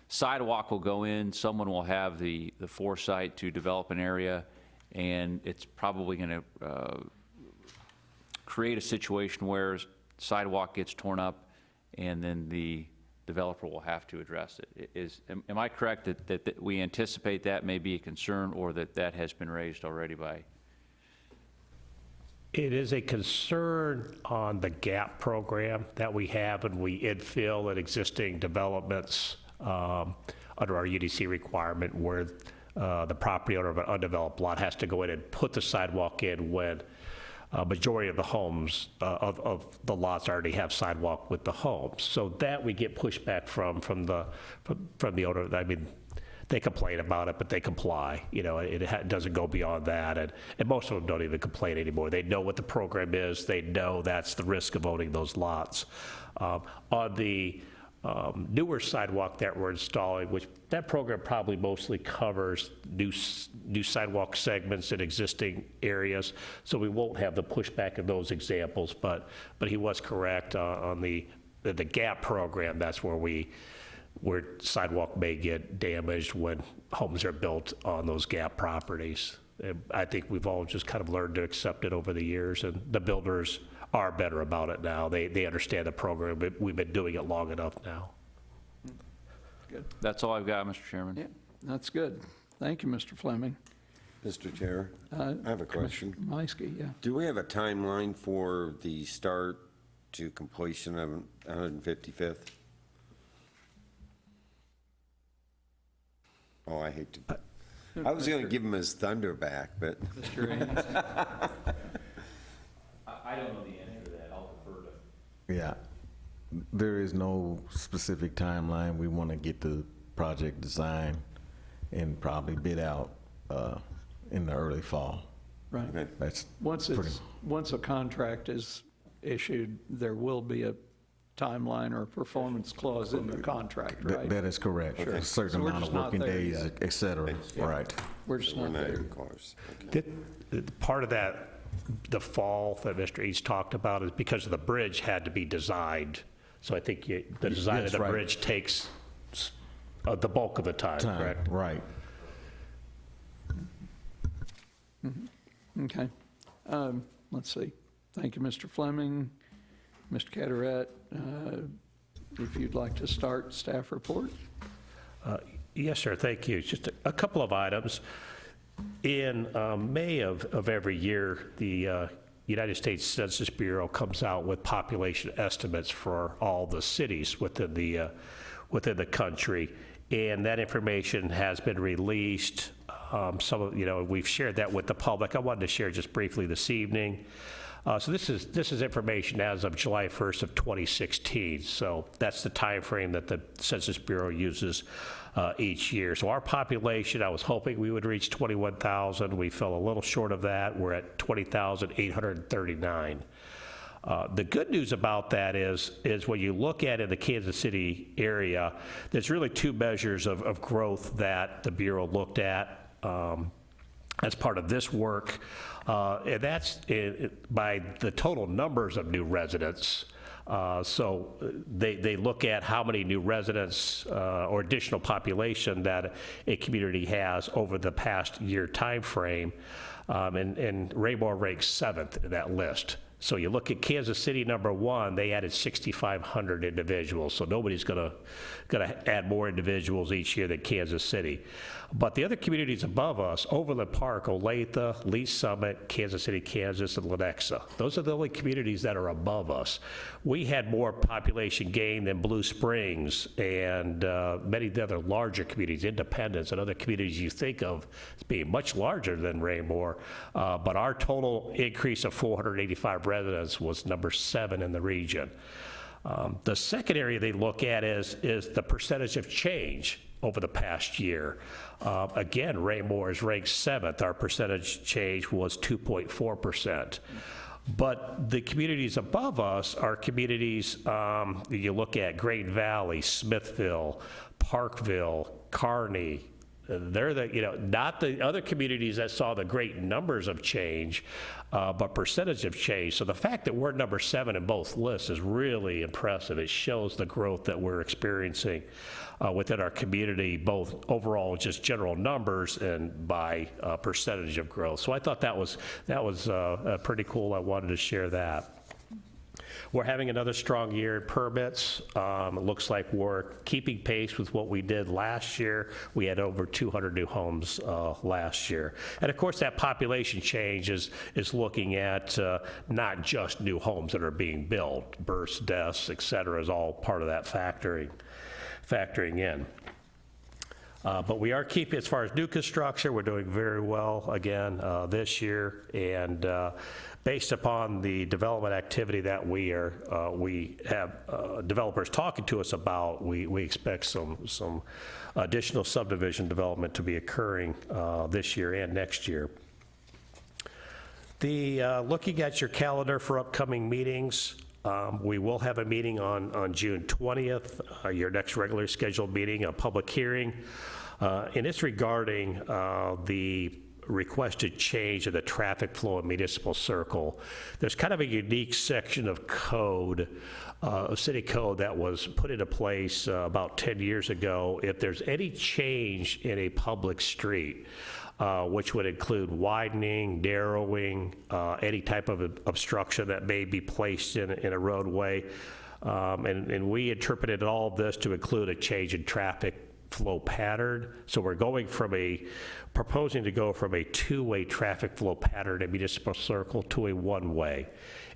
sidewalk will go in, someone will have the foresight to develop an area, and it's probably going to create a situation where sidewalk gets torn up, and then the developer will have to address it. Am I correct that we anticipate that may be a concern, or that has been raised already by? It is a concern on the GAP program that we have, and we infill at existing developments under our UDC requirement, where the property owner of an undeveloped lot has to go in and put the sidewalk in when majority of the homes of the lots already have sidewalk with the homes. So that we get pushback from the owner. I mean, they complain about it, but they comply. You know, it doesn't go beyond that, and most of them don't even complain anymore. They know what the program is. They know that's the risk of owning those lots. On the newer sidewalk that we're installing, which that program probably mostly covers new sidewalk segments in existing areas, so we won't have the pushback in those examples. But he was correct on the GAP program. That's where sidewalk may get damaged when homes are built on those GAP properties. And I think we've all just kind of learned to accept it over the years, and the builders are better about it now. They understand the program, but we've been doing it long enough now. Good. That's all I've got, Mr. Chairman. Yeah, that's good. Thank you, Mr. Fleming. Mr. Chair, I have a question. Meiske, yeah. Do we have a timeline for the start to completion of 155th? Oh, I hate to. I was going to give him his thunder back, but. Mr. Ames. I don't know the answer to that. I'll defer to. Yeah, there is no specific timeline. We want to get the project design and probably bid out in the early fall. Right. Okay. That's Once a contract is issued, there will be a timeline or a performance clause in the contract, right? That is correct. Sure. A certain So we're amount just of not working there days, yet. et cetera. Yeah. Right. We're just We're not not there. even close. Okay. Part of that, the fall that Mr. East talked about, is because the bridge had to be designed. So I think the design Yes, of the right. bridge takes the bulk of the time, correct? Right. Okay. Let's see. Thank you, Mr. Fleming, Mr. Cataret. if you'd like to start staff report. Yes, sir, thank you. Just a couple of items. In May of every year, the United States Census Bureau comes out with population estimates for all the cities within the country, and that information has been released. Some of, we've shared that with the public. I wanted to share just briefly this evening. So this is information as of July 1st of 2016. So that's the time frame that the Census Bureau uses each year. So our population, I was hoping we would reach 21,000. We fell a little short of that. We're at 20,839. The good news about that is when you look at in the Kansas City area, there's really two measures of growth that the Bureau looked at as part of this work, and that's by the total numbers of new residents. So they look at how many new residents or additional population that a community has over the past year time frame, and Raymore ranks 7th in that list. So you look at Kansas City, number 1, they added 6,500 individuals. So nobody's gonna add more individuals each year than Kansas City. But the other communities above us, Overland Park, Olathe, Lee Summit, Kansas City, Kansas, and Lenexa, those are the only communities that are above us. We had more population gain than Blue Springs and many of the other larger communities, Independence and other communities you think of as being much larger than Raymore. But our total increase of 485 residents was number 7 in the region. The second area they look at is the percentage of change over the past year. Again, Raymore is ranked 7th. Our percentage change was 2.4%. But the communities above us are communities, you look at Great Valley, Smithville, Parkville, Kearney. They're the, not the other communities that saw the great numbers of change, but percentage of change. So the fact that we're number 7 in both lists is really impressive. It shows the growth that we're experiencing within our community, both overall just general numbers and by percentage of growth. So I thought that was pretty cool. I wanted to share that. We're having another strong year in permits. It looks like we're keeping pace with what we did last year. We had over 200 new homes last year. And of course, that population change is looking at not just new homes that are being built. Births, deaths, et cetera, is all part of that factoring in. But we are keeping, as far as new construction, we're doing very well again this year. And based upon the development activity that we have developers talking to us about, we expect some additional subdivision development to be occurring this year and next year. Looking at your calendar for upcoming meetings, we will have a meeting on June 20th, your next regularly scheduled meeting, a public hearing. And it's regarding the requested change of the traffic flow in Municipal Circle. There's kind of a unique section of code, city code, that was put into place about 10 years ago. If there's any change in a public street, which would include widening, narrowing, any type of obstruction that may be placed in a roadway, and we interpreted all of this to include a change in traffic flow pattern. So we're proposing to go from a 2-way traffic flow pattern at Municipal Circle to a 1-way.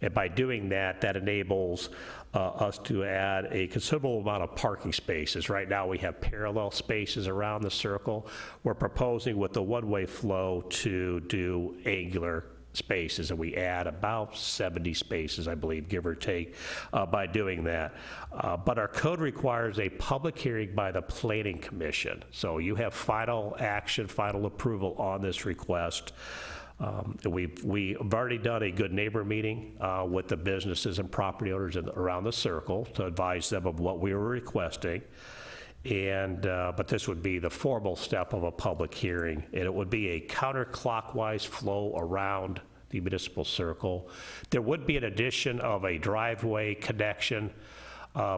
And by doing that, that enables us to add a considerable amount of parking spaces. Right now we have parallel spaces around the circle. We're proposing with the 1-way flow to do angular spaces, and we add about 70 spaces, I believe, give or take, by doing that. But our code requires a public hearing by the Planning Commission. So you have final action, final approval on this request. We've already done a good neighbor meeting with the businesses and property owners around the circle to advise them of what we were requesting. But this would be the formal step of a public hearing, and it would be a counterclockwise flow around the Municipal Circle. There would be an addition of a driveway connection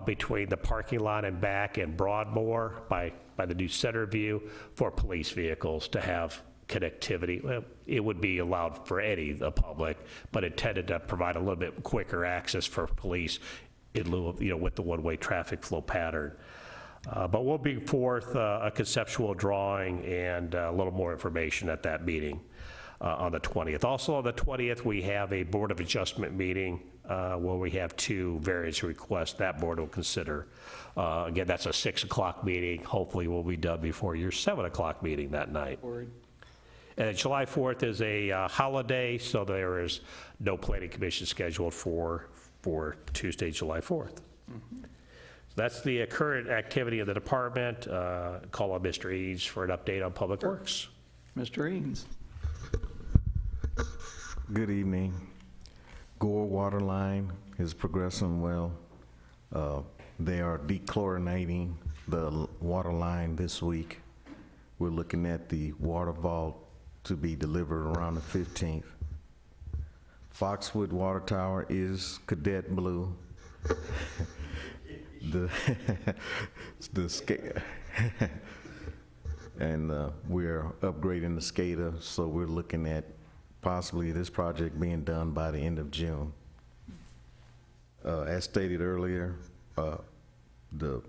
between the parking lot and back and Broadmoor by the new Centerview for police vehicles to have connectivity. Well, it would be allowed for any of the public, but intended to provide a little bit quicker access for police in lieu of, with the one-way traffic flow pattern. But we'll bring forth a conceptual drawing and a little more information at that meeting on the 20th. Also on the 20th, we have a Board of Adjustment meeting where we have 2 variance requests that board will consider. Again, that's a 6 o'clock meeting. Hopefully we'll be done before your 7 o'clock meeting that night. And July 4th is a holiday, so there is no planning commission scheduled for Tuesday, July 4th. That's the current activity of the department. Call on Mr. Eads for an update on Public Works. Mr. Eads. Good evening. Gore water line is progressing well. They are dechlorinating the water line this week. We're looking at the water vault to be delivered around the 15th. Foxwood Water Tower is cadet blue. the and we're upgrading the SCADA, so we're looking at possibly this project being done by the end of June. As stated earlier, the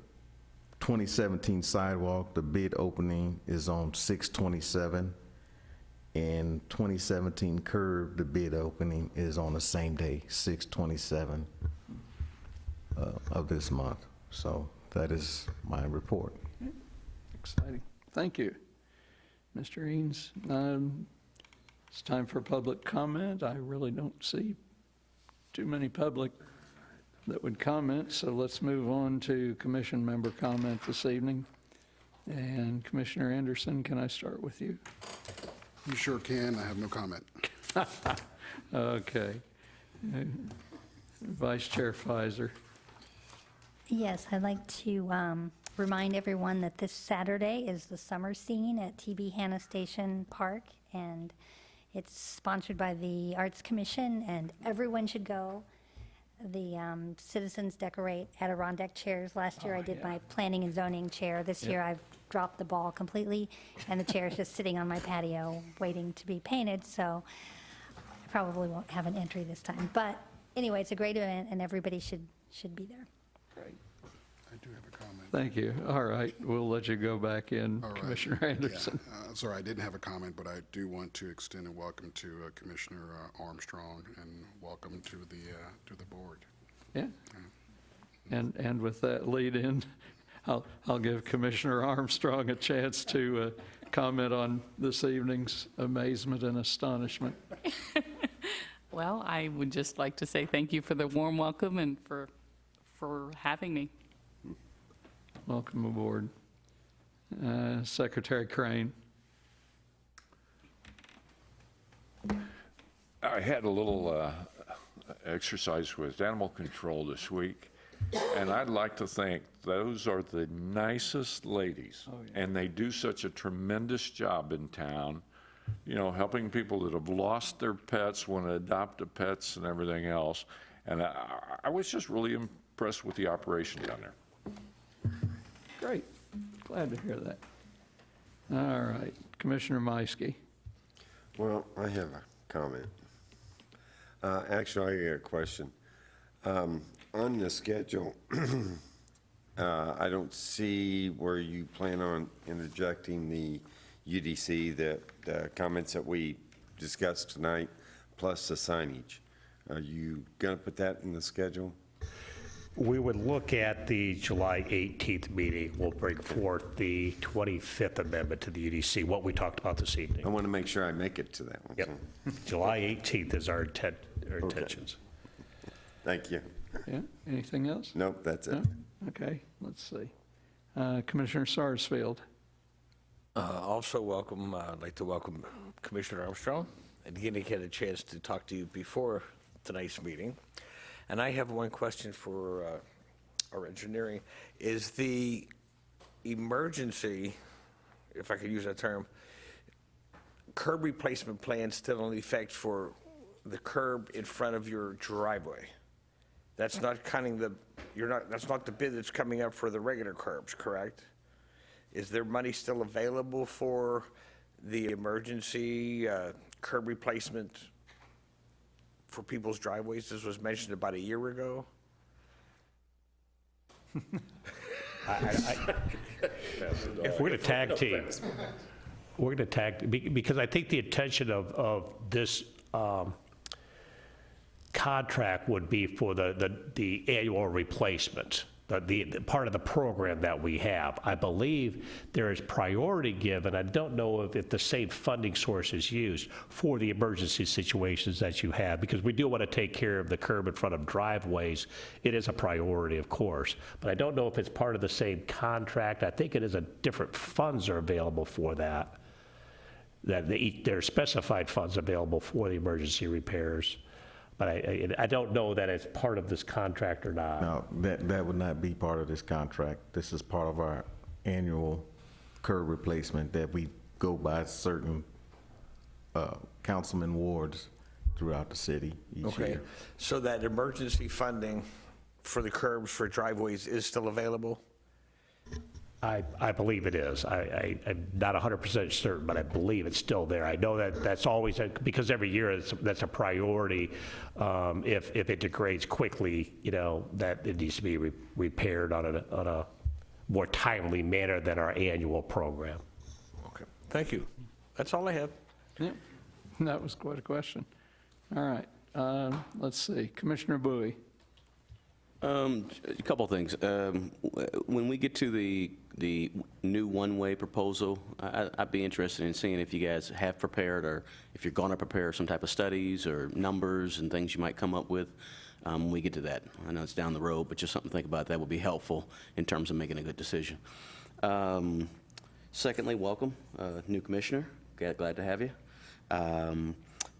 2017 sidewalk, the bid opening is on 6/27, and 2017 curb, the bid opening is on the same day, 6/27 of this month. So that is my report. Exciting. Thank you, Mr. Eads. It's time for public comment. I really don't see too many public that would comment, so let's move on to commission member comment this evening. And Commissioner Anderson, can I start with you? You sure can. I have no comment. Okay. Vice Chair Pfizer. Yes, I'd like to remind everyone that this Saturday is the summer scene at TB Hanna Station Park, and it's sponsored by the Arts Commission, and everyone should go. The citizens decorate Adirondack chairs. Last year I did my planning and zoning chair. This year I've dropped the ball completely, and the chair is just sitting on my patio waiting to be painted, so I probably won't have an entry this time. But anyway, it's a great event, and everybody should be there. Great. I do have a comment. Thank you. All right, we'll let you go back in, All right. Commissioner Anderson. Yeah, sorry, I didn't have a comment, but I do want to extend a welcome to Commissioner Armstrong, and welcome to the board. Yeah. And with that lead in, I'll give Commissioner Armstrong a chance to comment on this evening's amazement and astonishment. Well, I would just like to say thank you for the warm welcome and for having me. Welcome aboard. Secretary Crane. I had a little exercise with animal control this week, and I'd like to think those are the nicest ladies. Oh, yeah. And they do such a tremendous job in town, helping people that have lost their pets, want to adopt pets and everything else. And I was just really impressed with the operation down there. Great. Glad to hear that. All right, Commissioner Meiske. Well, I have a comment. Actually, I got a question. On the schedule, I don't see where you plan on interjecting the UDC, the comments that we discussed tonight, plus the signage. Are you going to put that in the schedule? We would look at the July 18th meeting. We'll bring forth the 25th amendment to the UDC, what we talked about this I evening. want to make sure I make it to that one. Yep. July 18th is our intentions. Thank you. Yeah, anything else? Nope, that's it. No? Okay, let's see. Commissioner Sarsfield. Also welcome, I'd like to welcome Commissioner Armstrong. I didn't get a chance to talk to you before tonight's meeting. And I have one question for our engineering. Is the emergency, if I could use that term, curb replacement plan still in effect for the curb in front of your driveway? That's not counting that's not the bid that's coming up for the regular curbs, correct? Is there money still available for the emergency curb replacement for people's driveways? This was mentioned about a year ago. If we're going to tag team, because I think the intention of this contract would be for the annual replacement, the part of the program that we have. I believe there is priority given. I don't know if the same funding source is used for the emergency situations that you have, because we do want to take care of the curb in front of driveways. It is a priority, of course, but I don't know if it's part of the same contract. I think it is different funds are available for that. There are specified funds available for the emergency repairs. But I don't know that it's part of this contract or not. No, that would not be part of this contract. This is part of our annual curb replacement that we go by certain councilman wards throughout the city each Okay, year. so that emergency funding for the curbs for driveways is still available? I believe it is. I'm not 100% certain, but I believe it's still there. I know that that's always, because every year that's a priority. If it degrades quickly, that it needs to be repaired on a more timely manner than our annual program. Okay, thank you. That's all I have. Yeah, that was quite a question. All right, let's see, Commissioner Bowie. A couple of things. When we get to the new one-way proposal, I'd be interested in seeing if you guys have prepared, or if you're going to prepare some type of studies or numbers and things you might come up with when we get to that. I know it's down the road, but just something to think about. That would be helpful in terms of making a good decision. Secondly, welcome, new commissioner. Glad to have you.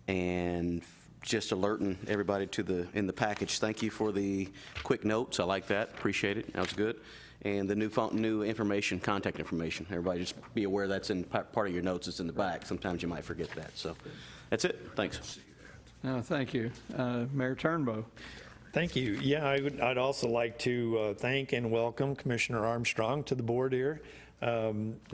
And just alerting everybody in the package. Thank you for the quick notes. I like that. Appreciate it. That was good. And the new information, contact information. Everybody just be aware that's in part of your notes. It's in the back. Sometimes you might forget that. So that's it. Thanks. No, thank you. Mayor Turnbow. Thank you. Yeah, I'd also like to thank and welcome Commissioner Armstrong to the board here.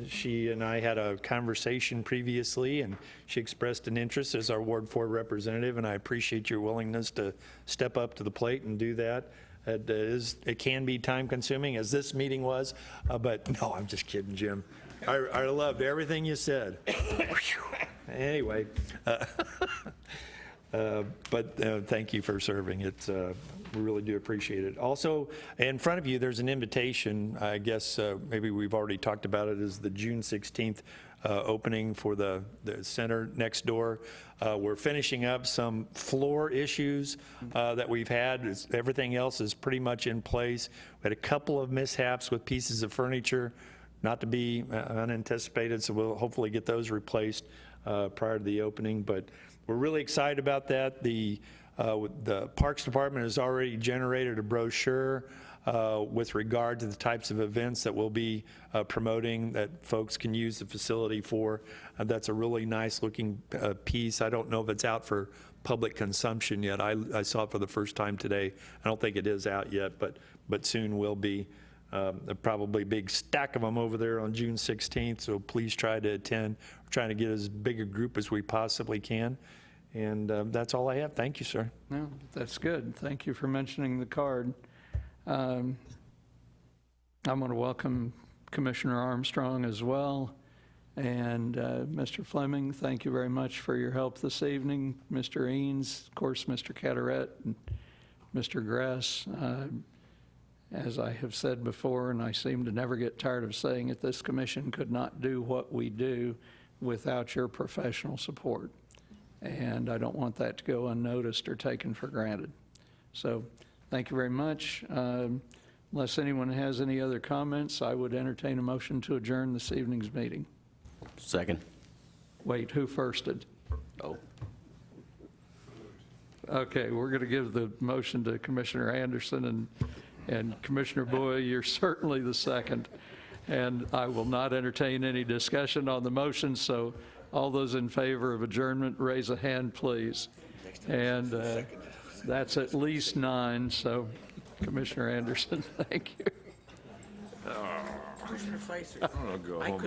She and I had a conversation previously, and she expressed an interest as our Ward 4 representative, and I appreciate your willingness to step up to the plate and do that. It can be time-consuming, as this meeting was, but no, I'm just kidding, Jim. I loved everything you said. Anyway, but thank you for serving. We really do appreciate it. Also, in front of you, there's an invitation. I guess maybe we've already talked about it, is the June 16th opening for the center next door. We're finishing up some floor issues that we've had. Everything else is pretty much in place. We had a couple of mishaps with pieces of furniture, not to be unanticipated, so we'll hopefully get those replaced prior to the opening. But we're really excited about that. The Parks Department has already generated a brochure with regard to the types of events that we'll be promoting that folks can use the facility for. That's a really nice looking piece. I don't know if it's out for public consumption yet. I saw it for the first time today. I don't think it is out yet, but soon will be. Probably a big stack of them over there on June 16th, so please try to attend. We're trying to get as big a group as we possibly can. And that's all I have. Thank you, sir. No, that's good. Thank you for mentioning the card. I'm going to welcome Commissioner Armstrong as well. And Mr. Fleming, thank you very much for your help this evening. Mr. Eanes, of course, Mr. Cataret, and Mr. Gress. As I have said before, and I seem to never get tired of saying it, this commission could not do what we do without your professional support. And I don't want that to go unnoticed or taken for granted. So thank you very much. Unless anyone has any other comments, I would entertain a motion to adjourn this evening's meeting. Second. Wait, who firsted? Oh. Okay, we're going to give the motion to Commissioner Anderson, and Commissioner Bowie, you're certainly the second. And I will not entertain any discussion on the motion, so all those in favor of adjournment, raise a hand, please. And that's at least 9, so Commissioner Anderson, thank you. I'm gonna go home.